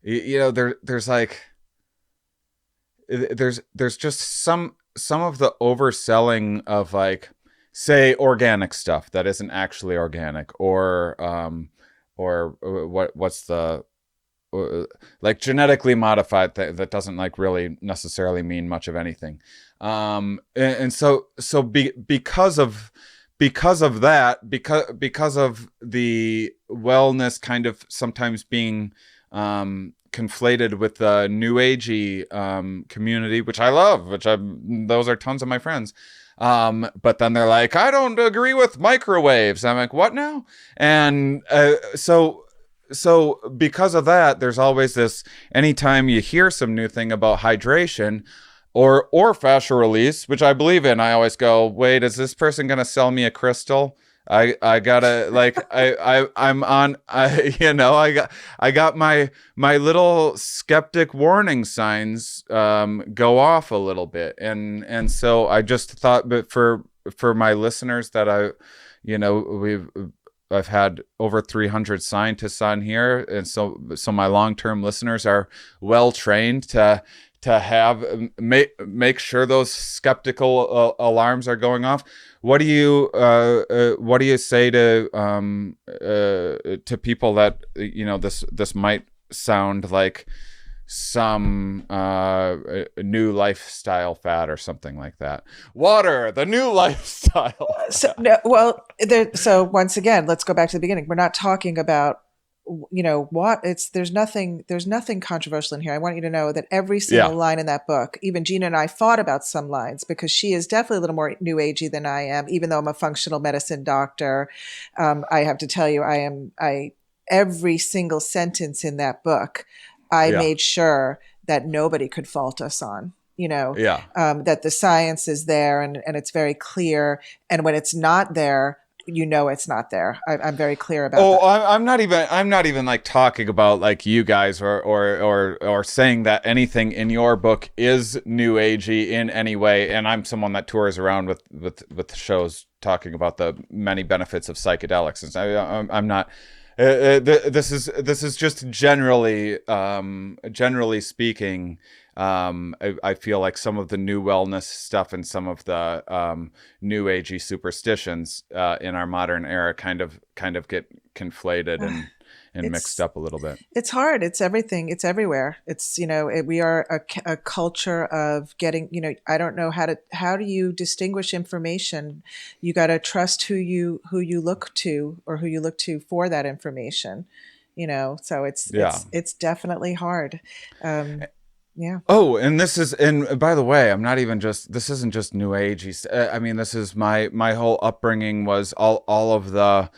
there's like there's just some of the overselling of like, say, organic stuff that isn't actually organic, or what's the like genetically modified that doesn't like really necessarily mean much of anything. And so because of that, because of the wellness kind of sometimes being conflated with the new agey community, which I love, those are tons of my friends. But then they're like, I don't agree with microwaves. I'm like, what now? And so because of that, there's always this, anytime you hear some new thing about hydration or fascia release, which I believe in, I always go, wait, is this person going to sell me a crystal? I gotta like I'm on I got my little skeptic warning signs go off a little bit, and so I just thought, but for my listeners that I've had over 300 scientists on here, and so my long-term listeners are well trained to have make sure those skeptical alarms are going off. What do you say to people that this might sound like some new lifestyle fad or something like that? Water, the new lifestyle. So once again, let's go back to the beginning. We're not talking about there's nothing controversial in here. I want you to know that every single line in that book, even Gina and I fought about some lines because she is definitely a little more new agey than I am, even though I'm a functional medicine doctor. I have to tell you, every single sentence in that book, I made sure that nobody could fault us on. That the science is there and it's very clear. And when it's not there, it's not there. I'm very clear about that. I'm not even like talking about like you guys or saying that anything in your book is new agey in any way. And I'm someone that tours around with shows talking about the many benefits of psychedelics. And I'm not. This is just generally speaking. I feel like some of the new wellness stuff and some of the new agey superstitions in our modern era kind of get conflated and mixed up a little bit. It's hard. It's everything. It's everywhere. It's we are a culture of getting. I don't know how do you distinguish information? You got to trust who you look to or who you look to for that information. So it's definitely hard. Yeah. Oh, and by the way, this isn't just new age. I mean, this is my whole upbringing was all of the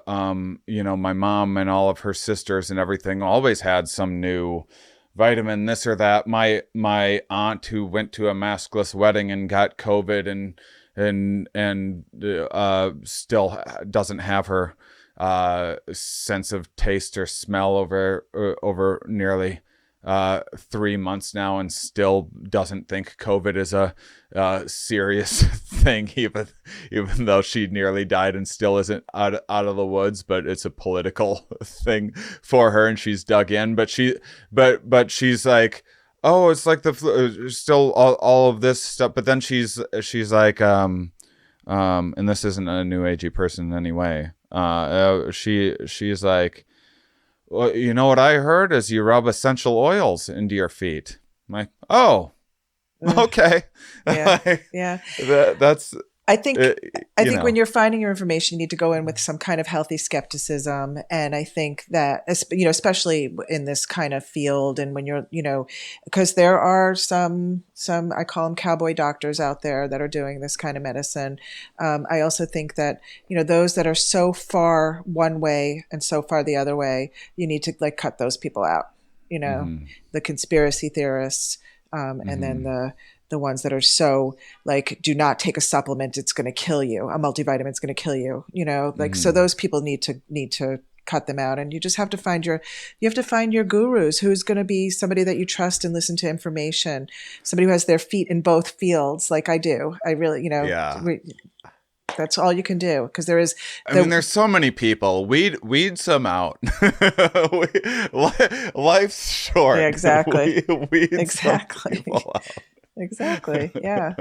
my mom and all of her sisters and everything always had some new vitamin, this or that. My aunt who went to a maskless wedding and got COVID and still doesn't have her sense of taste or smell over nearly 3 months now, and still doesn't think COVID is a serious thing, even though she nearly died and still isn't out of the woods. But it's a political thing for her, and she's dug in. But she's like, oh, it's like the flu, still all of this stuff. But then she's like, and this isn't a new agey person in any way. She's like, well, you know what I heard is you rub essential oils into your feet. I'm like, oh, okay. Yeah. That's. I think when you're finding your information, you need to go in with some kind of healthy skepticism. And I think that, especially in this kind of field, and when you're, because there are some, I call them cowboy doctors out there that are doing this kind of medicine. I also think that, those that are so far one way and so far the other way, you need to cut those people out, the conspiracy theorists, and then the ones that are so do not take a supplement, it's going to kill you. A multivitamin is going to kill you. So those people need to cut them out, and you just have to find your gurus, who's going to be somebody that you trust and listen to information, somebody who has their feet in both fields, like I do. I really, that's all you can do, because there is. There's so many people. Weed some out. Life's short. Yeah, exactly. Weed exactly. Some people out. Exactly. Yeah.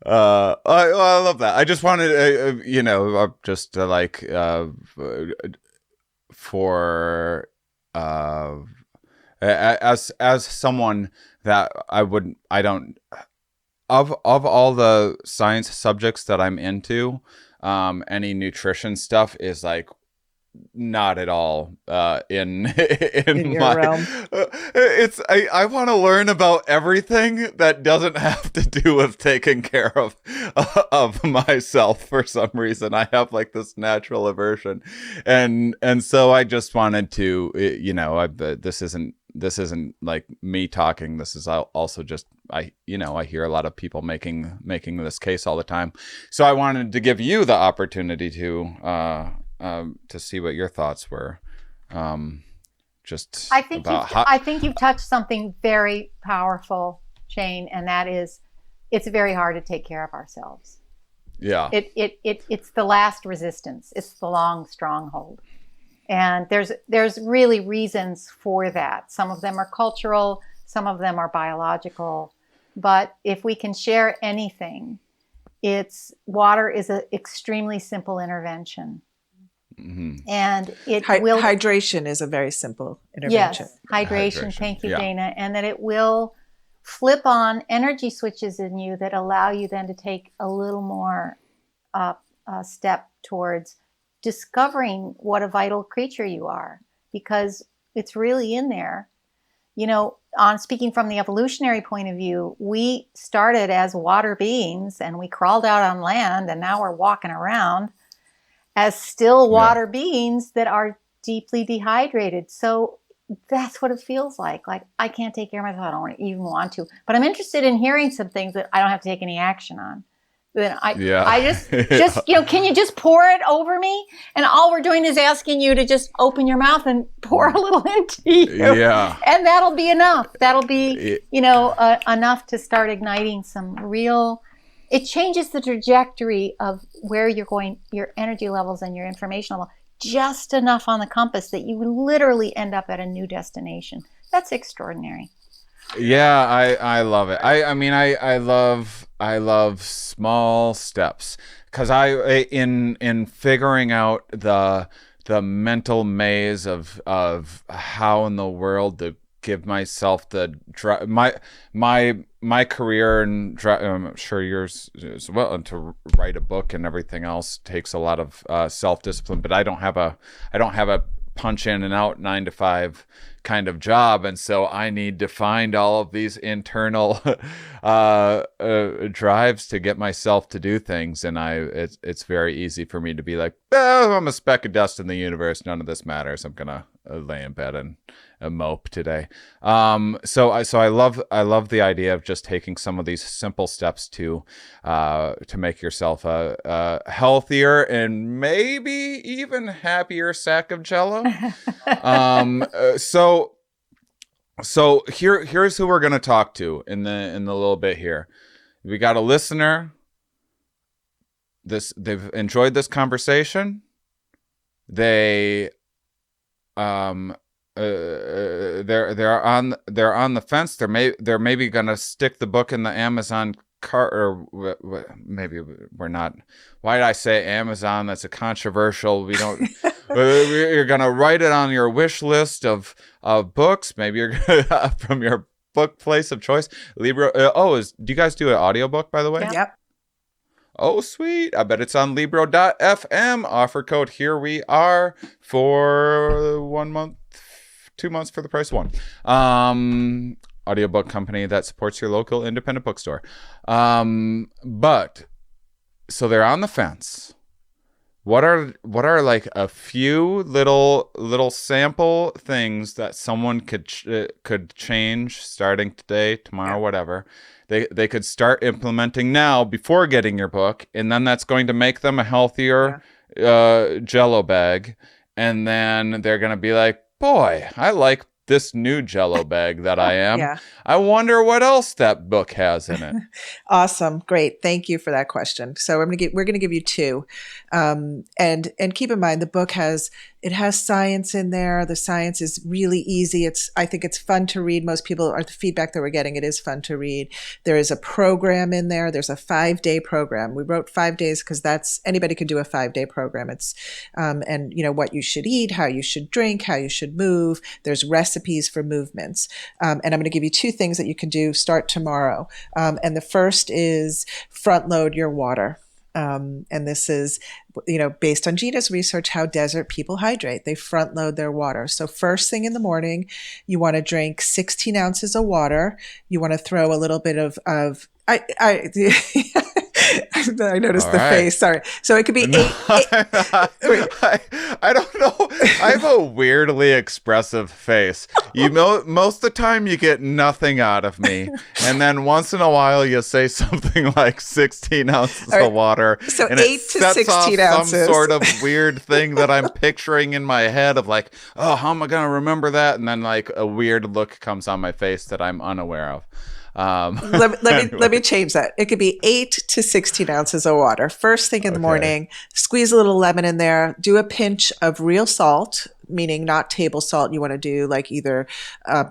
I love that. I just wanted, just to for as someone that I don't of all the science subjects that I'm into, any nutrition stuff is like not at all in your my realm. It's I want to learn about everything that doesn't have to do with taking care of myself. For some reason I have like this natural aversion, and so I just wanted to, this isn't like me talking. This is also just I hear a lot of people making this case all the time, so I wanted to give you the opportunity to see what your thoughts were. I think you've touched something very powerful, Shane, and that is, it's very hard to take care of ourselves. Yeah. It's the last resistance. It's the long stronghold. And there's really reasons for that. Some of them are cultural, some of them are biological. But if we can share anything, water is an extremely simple intervention. Mm-hmm. And hydration is a very simple intervention. Yes, hydration. Thank you, Dana. And that it will flip on energy switches in you that allow you then to take a little more step towards discovering what a vital creature you are, because it's really in there. On speaking from the evolutionary point of view, we started as water beings and we crawled out on land, and now we're walking around as still water beings that are deeply dehydrated. So that's what it feels like. Like, I can't take care of myself. I don't even want to. But I'm interested in hearing some things that I don't have to take any action on. Then I just can you just pour it over me? And all we're doing is asking you to just open your mouth and pour a little into you. Yeah. And that'll be enough. That'll be, enough to start igniting some real. It changes the trajectory of where you're going, your energy levels and your information level, just enough on the compass that you literally end up at a new destination. That's extraordinary. Yeah, I love it. I love small steps, because in figuring out the mental maze of how in the world to give myself my career, and I'm sure yours as well, and to write a book and everything else takes a lot of self-discipline. But I don't have a punch in and out 9 to 5 kind of job, and so I need to find all of these internal drives to get myself to do things. And it's very easy for me to be like, I'm a speck of dust in the universe, none of this matters, I'm gonna lay in bed and mope today. So I love the idea of just taking some of these simple steps to make yourself a healthier and maybe even happier sack of Jello. So here's who we're gonna talk to in the little bit here. We got a listener. They've enjoyed this conversation. They're on the fence. They're maybe gonna stick the book in the Amazon cart, or maybe we're not. Why did I say Amazon? That's a controversial. We don't. You're gonna write it on your wish list of books. Maybe you're from your book place of choice. Libro. Do you guys do an audiobook, by the way? Yep. Oh, sweet. I bet it's on Libro.fm. Offer code Here We Are for 1 month, 2 months for the price of one. Audiobook company that supports your local independent bookstore. But so they're on the fence. What are like a few little sample things that someone could change starting today, tomorrow, whatever. They could start implementing now before getting your book, and then that's going to make them a healthier Jello bag, and then they're gonna be like, boy, I like this new Jello bag that I am. Yeah. I wonder what else that book has in it. Awesome. Great. Thank you for that question. So we're going to give you two. And keep in mind, the book It has science in there. The science is really easy. I think it's fun to read. Most people are the feedback that we're getting. It is fun to read. There is a program in there. There's a 5-day program. We wrote 5 days because anybody can do a 5-day program. It's, and what you should eat, how you should drink, how you should move. There's recipes for movements. And I'm going to give you 2 things that you can do start tomorrow. And the first is front load your water. And this is, based on Gina's research, how desert people hydrate. They front load their water. So first thing in the morning, you want to drink 16 ounces of water. You want to throw a little bit of I noticed the face. Sorry. So it could be 8. I don't know. I have a weirdly expressive face. Most of the time you get nothing out of me. And then once in a while you say something like 16 ounces of water. So and 8 to 16 ounces. Some sort of weird thing that I'm picturing in my head of like, oh, how am I going to remember that? And then like a weird look comes on my face that I'm unaware of. Let me change that. It could be 8 to 16 ounces of water. First thing in the morning, squeeze a little lemon in there, do a pinch of real salt, meaning not table salt. You want to do like either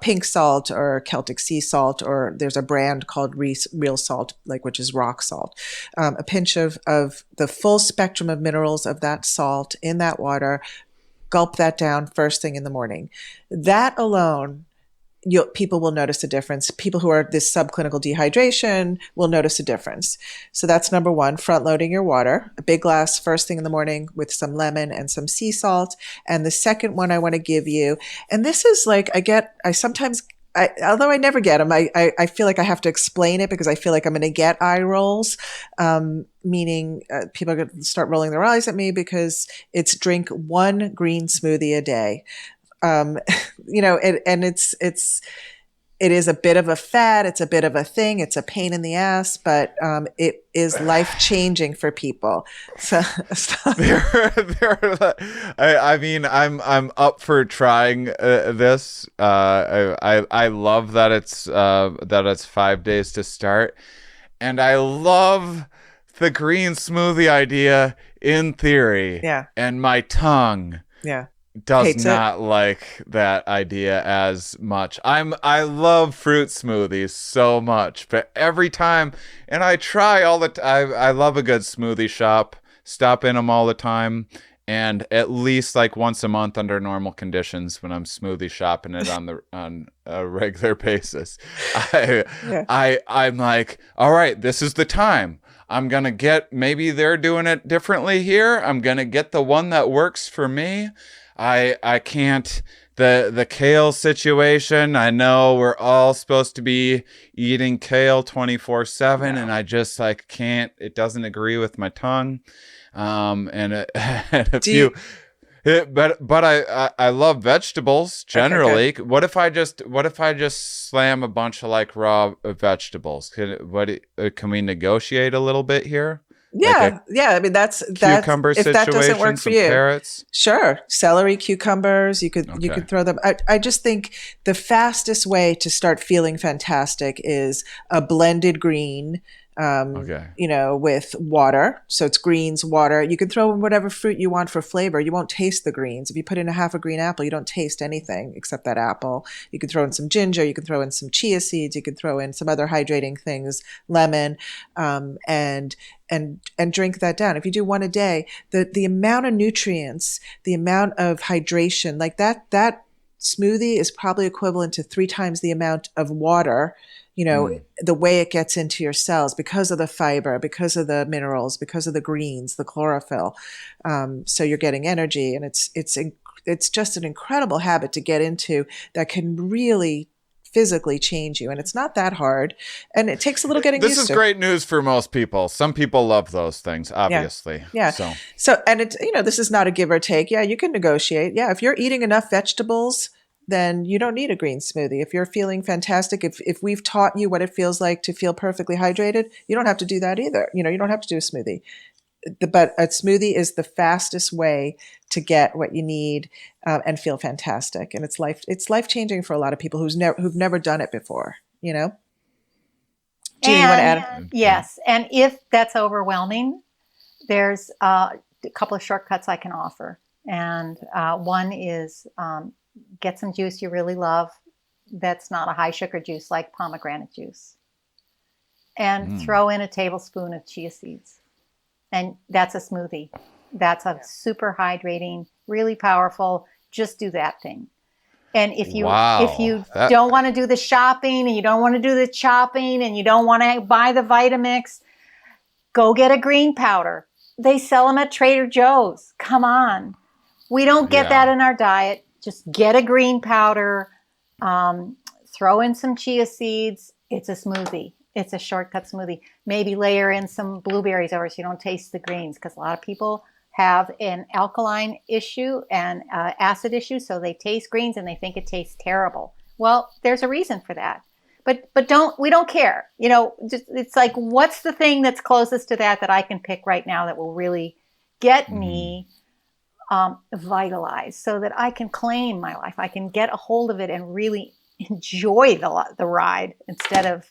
pink salt or Celtic sea salt, or there's a brand called real salt, which is rock salt. A pinch of the full spectrum of minerals of that salt in that water. Gulp that down first thing in the morning. That alone, people will notice a difference. People who are this subclinical dehydration will notice a difference. So that's number 1, front loading your water, a big glass first thing in the morning with some lemon and some sea salt. And the second one I want to give you, and this is like, although I never get them, I feel like I have to explain it because I feel like I'm going to get eye rolls, meaning people are going to start rolling their eyes at me because it's drink 1 green smoothie a day. It is a bit of a fad. It's a bit of a thing. It's a pain in the ass, but it is life changing for people. So, I'm up for trying this. I love that it's 5 days to start, and I love the green smoothie idea in theory. Yeah, and my tongue. Yeah. Does not like that idea as much. I love fruit smoothies so much, but every time, and I try all the time. I love a good smoothie shop. Stop in them all the time, and at least like once a month under normal conditions when I'm smoothie shopping it on a regular basis. I'm like, all right, this is the time. I'm gonna get. Maybe they're doing it differently here. I'm gonna get the one that works for me. I can't, the kale situation, I know we're all supposed to be eating kale 24/7 and I just can't, it doesn't agree with my tongue. But I love vegetables generally. Okay, what if I just slam a bunch of raw vegetables? Can we negotiate a little bit here? Yeah, I mean that's cucumber if that doesn't work for you. Carrots. Sure, celery, cucumbers. You could throw them. I just think the fastest way to start feeling fantastic is a blended green. With water. So it's greens, water. You can throw in whatever fruit you want for flavor. You won't taste the greens. If you put in a half a green apple, you don't taste anything except that apple. You can throw in some ginger. You can throw in some chia seeds. You can throw in some other hydrating things, lemon, and drink that down. If you do 1 a day, the amount of nutrients, the amount of hydration, like that smoothie is probably equivalent to 3 times the amount of water. The way it gets into your cells because of the fiber, because of the minerals, because of the greens, the chlorophyll. So you're getting energy, and it's just an incredible habit to get into that can really physically change you. And it's not that hard, and it takes a little getting used to. This is great news for most people. Some people love those things, obviously. Yeah. So and it's, this is not a give or take. Yeah, you can negotiate. Yeah, if you're eating enough vegetables, then you don't need a green smoothie. If you're feeling fantastic, if we've taught you what it feels like to feel perfectly hydrated, you don't have to do that either. You don't have to do a smoothie. But a smoothie is the fastest way to get what you need and feel fantastic. And it's life-changing for a lot of people who've never done it before, Gina, you want to add? Yes. And if that's overwhelming, there's a couple of shortcuts I can offer. And one is get some juice you really love that's not a high sugar juice like pomegranate juice. And throw in a tablespoon of chia seeds. And that's a smoothie. That's a super hydrating, really powerful. Just do that thing. And if you don't want to do the shopping and you don't want to do the chopping and you don't want to buy the Vitamix, go get a green powder. They sell them at Trader Joe's. Come on. We don't get that in our diet. Just get a green powder, throw in some chia seeds. It's a smoothie. It's a shortcut smoothie. Maybe layer in some blueberries over so you don't taste the greens, because a lot of people have an alkaline issue and acid issue, so they taste greens and they think it tastes terrible. Well, there's a reason for that. But we don't care. You know, just, it's like, what's the thing that's closest to that I can pick right now that will really get me vitalized so that I can claim my life. I can get a hold of it and really enjoy the ride instead of,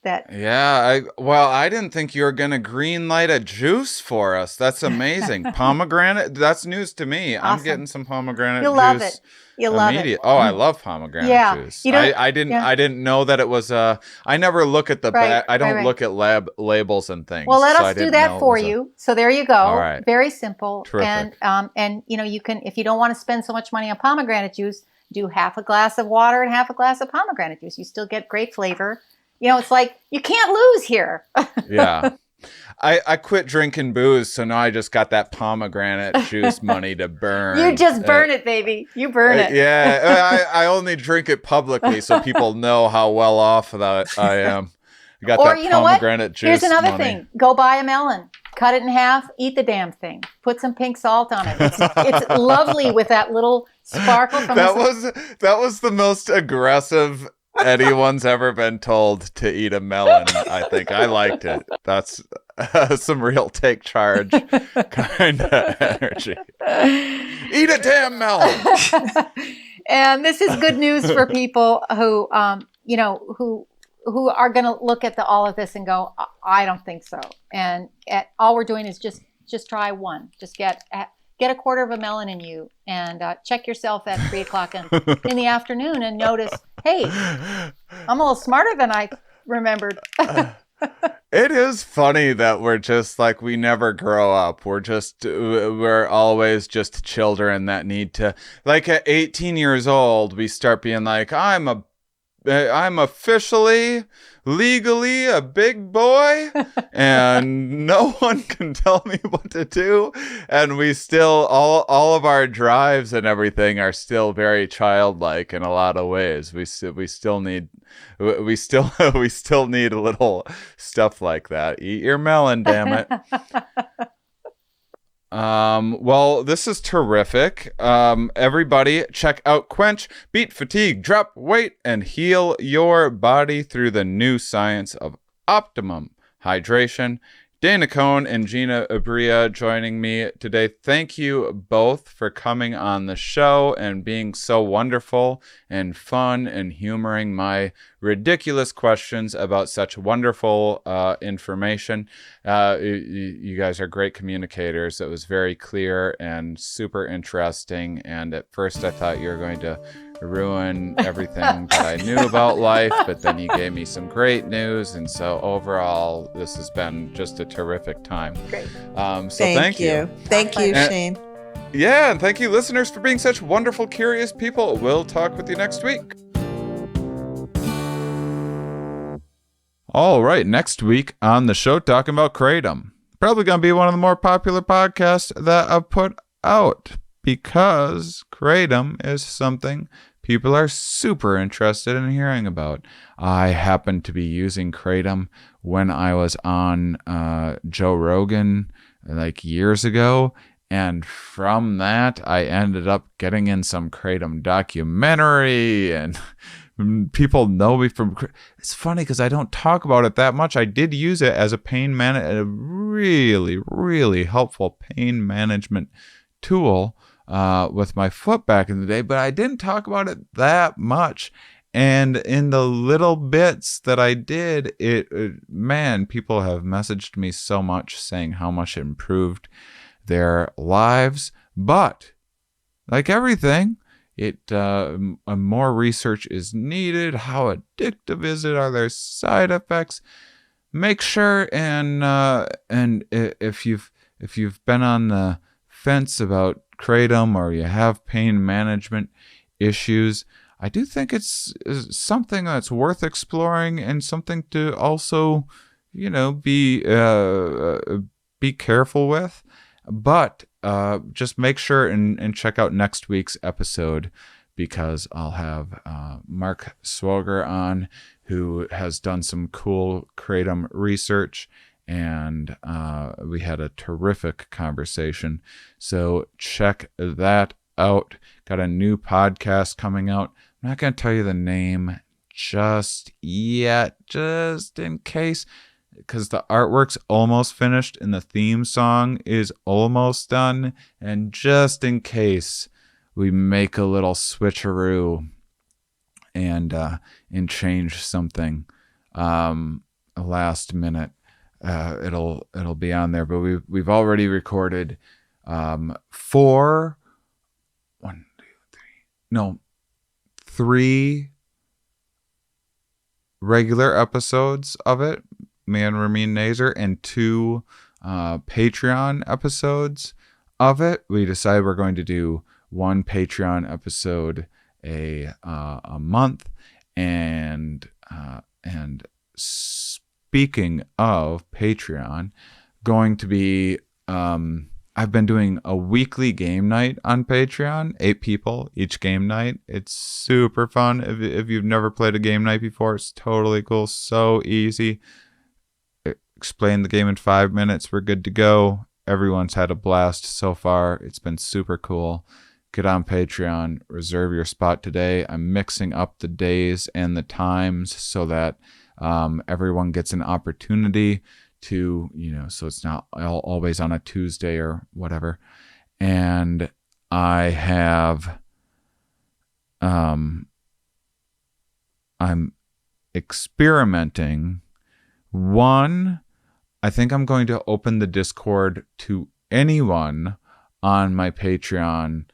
that. Yeah, I didn't think you were gonna green light a juice for us. That's amazing. Pomegranate, that's news to me. Awesome. I'm getting some pomegranate You'll juice. love it. You'll love it. Oh, I love pomegranate juice. I didn't know that it was I never look at the back. I don't look at labels and things. Well, let us do that for you. So there you go. All right. Very simple. Terrific. And you can, if you don't want to spend so much money on pomegranate juice, do half a glass of water and half a glass of pomegranate juice. You still get great flavor. It's like, you can't lose here. Yeah. I quit drinking booze, so now I just got that pomegranate juice money to burn. You just burn it, baby. You burn it. Yeah. I only drink it publicly so people know how well off that I am. I got that pomegranate juice. Here's another thing. Go buy a melon. Cut it in half. Eat the damn thing. Put some pink salt on it. It's lovely with that little sparkle from that was the most aggressive anyone's ever been told to eat a melon. I think I liked it. That's some real take charge kind of energy. Eat a damn melon. And this is good news for people who who are going to look at all of this and go, I don't think so. And all we're doing is just try one. Just get a quarter of a melon in you and check yourself at 3:00 in the afternoon and notice, hey, I'm a little smarter than I remembered. It is funny that we're just like, we never grow up. We're always just children that need to, like at 18 years old, we start being like, I'm officially, legally a big boy, and no one can tell me what to do. And we still, all of our drives and everything are still very childlike in a lot of ways. We still need a little stuff like that. Eat your melon, damn it. Well, this is terrific. Everybody check out Quench, beat fatigue, drop weight, and heal your body through the new science of optimum hydration. Dana Cohen and Gina Bria joining me today. Thank you both for coming on the show and being so wonderful and fun and humoring my ridiculous questions about such wonderful information. You guys are great communicators. It was very clear and super interesting. And at first I thought you were going to ruin everything that I knew about life, but then you gave me some great news, and so overall this has been just a terrific time. Great. So thank you. Thank you, Shane. Yeah, and thank you listeners for being such wonderful, curious people. We'll talk with you next week. All right, next week on the show, talking about kratom. Probably gonna be one of the more popular podcasts that I've put out, because kratom is something people are super interested in hearing about. I happened to be using kratom when I was on Joe Rogan like years ago. And from that, I ended up getting in some kratom documentary, and people know me from. It's funny because I don't talk about it that much. I did use it as a a really, really helpful pain management tool with my foot back in the day, but I didn't talk about it that much. And in the little bits that I did, man, people have messaged me so much saying how much it improved their lives. But like everything, more research is needed. How addictive is it? Are there side effects? Make sure and if you've been on the fence about kratom, or you have pain management issues, I do think it's something that's worth exploring, and something to also, be careful with. But just make sure and check out next week's episode, because I'll have Mark Swoger on, who has done some cool kratom research, and we had a terrific conversation. So check that out. Got a new podcast coming out. I'm not going to tell you the name just yet, just in case, because the artwork's almost finished and the theme song is almost done. And just in case we make a little switcheroo and change something last minute, it'll be on there. But we've already recorded 3 regular episodes of it, 𝕤𝕤𝕤𝕤, and 2 Patreon episodes of it. We decided we're going to do 1 Patreon episode a month, and speaking of Patreon, going to be I've been doing a weekly game night on Patreon, 8 people each game night. It's super fun. If you've never played a game night before, it's totally cool. So easy. Explain the game in 5 minutes. We're good to go. Everyone's had a blast so far. It's been super cool. Get on Patreon. Reserve your spot today. I'm mixing up the days and the times so that everyone gets an opportunity to, so it's not always on a Tuesday or whatever. And I have, I'm experimenting. One, I think I'm going to open the Discord to anyone on my Patreon,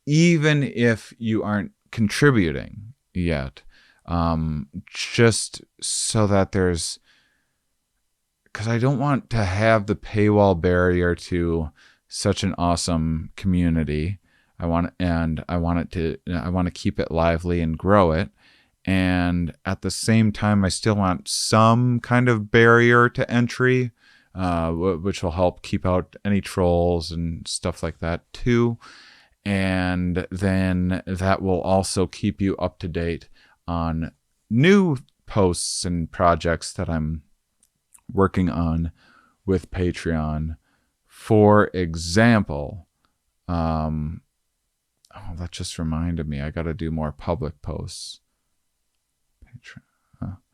even if you aren't contributing yet, just so that because I don't want to have the paywall barrier to such an awesome community. I want to keep it lively and grow it. And at the same time, I still want some kind of barrier to entry, which will help keep out any trolls and stuff like that too. And then that will also keep you up to date on new posts and projects that I'm working on with Patreon. For example, that just reminded me, I got to do more public posts.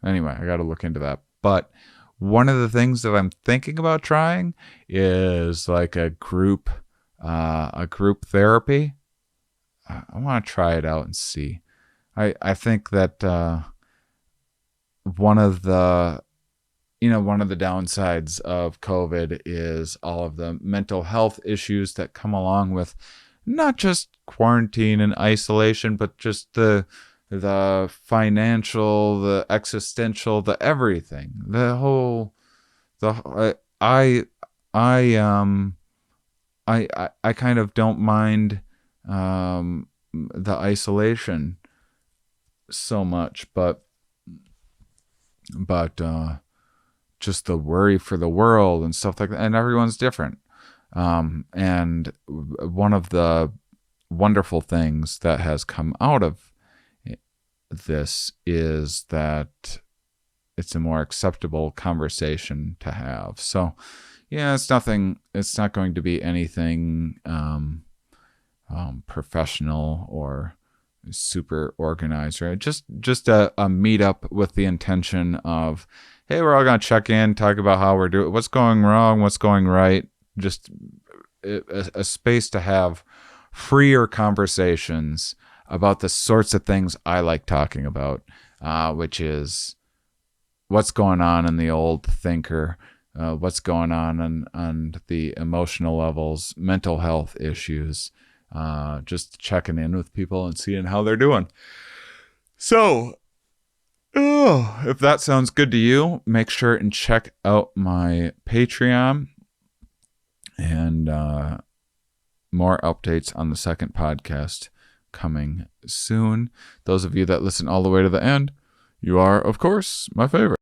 Anyway, I got to look into that. But one of the things that I'm thinking about trying is like a group therapy. I want to try it out and see. I think that one of the downsides of COVID is all of the mental health issues that come along with not just quarantine and isolation, but just the financial, the existential, the everything, I kind of don't mind the isolation so much, but just the worry for the world and stuff like that, and everyone's different. And one of the wonderful things that has come out of this is that it's a more acceptable conversation to have. So yeah, it's not going to be anything professional or super organized, right? Just a meetup with the intention of, hey, we're all going to check in, talk about how we're doing, what's going wrong, what's going right. Just a space to have freer conversations about the sorts of things I like talking about, which is what's going on in the old thinker, what's going on the emotional levels, mental health issues, just checking in with people and seeing how they're doing. So, if that sounds good to you, make sure and check out my Patreon, and more updates on the second podcast coming soon. Those of you that listen all the way to the end, you are, of course, my favorite.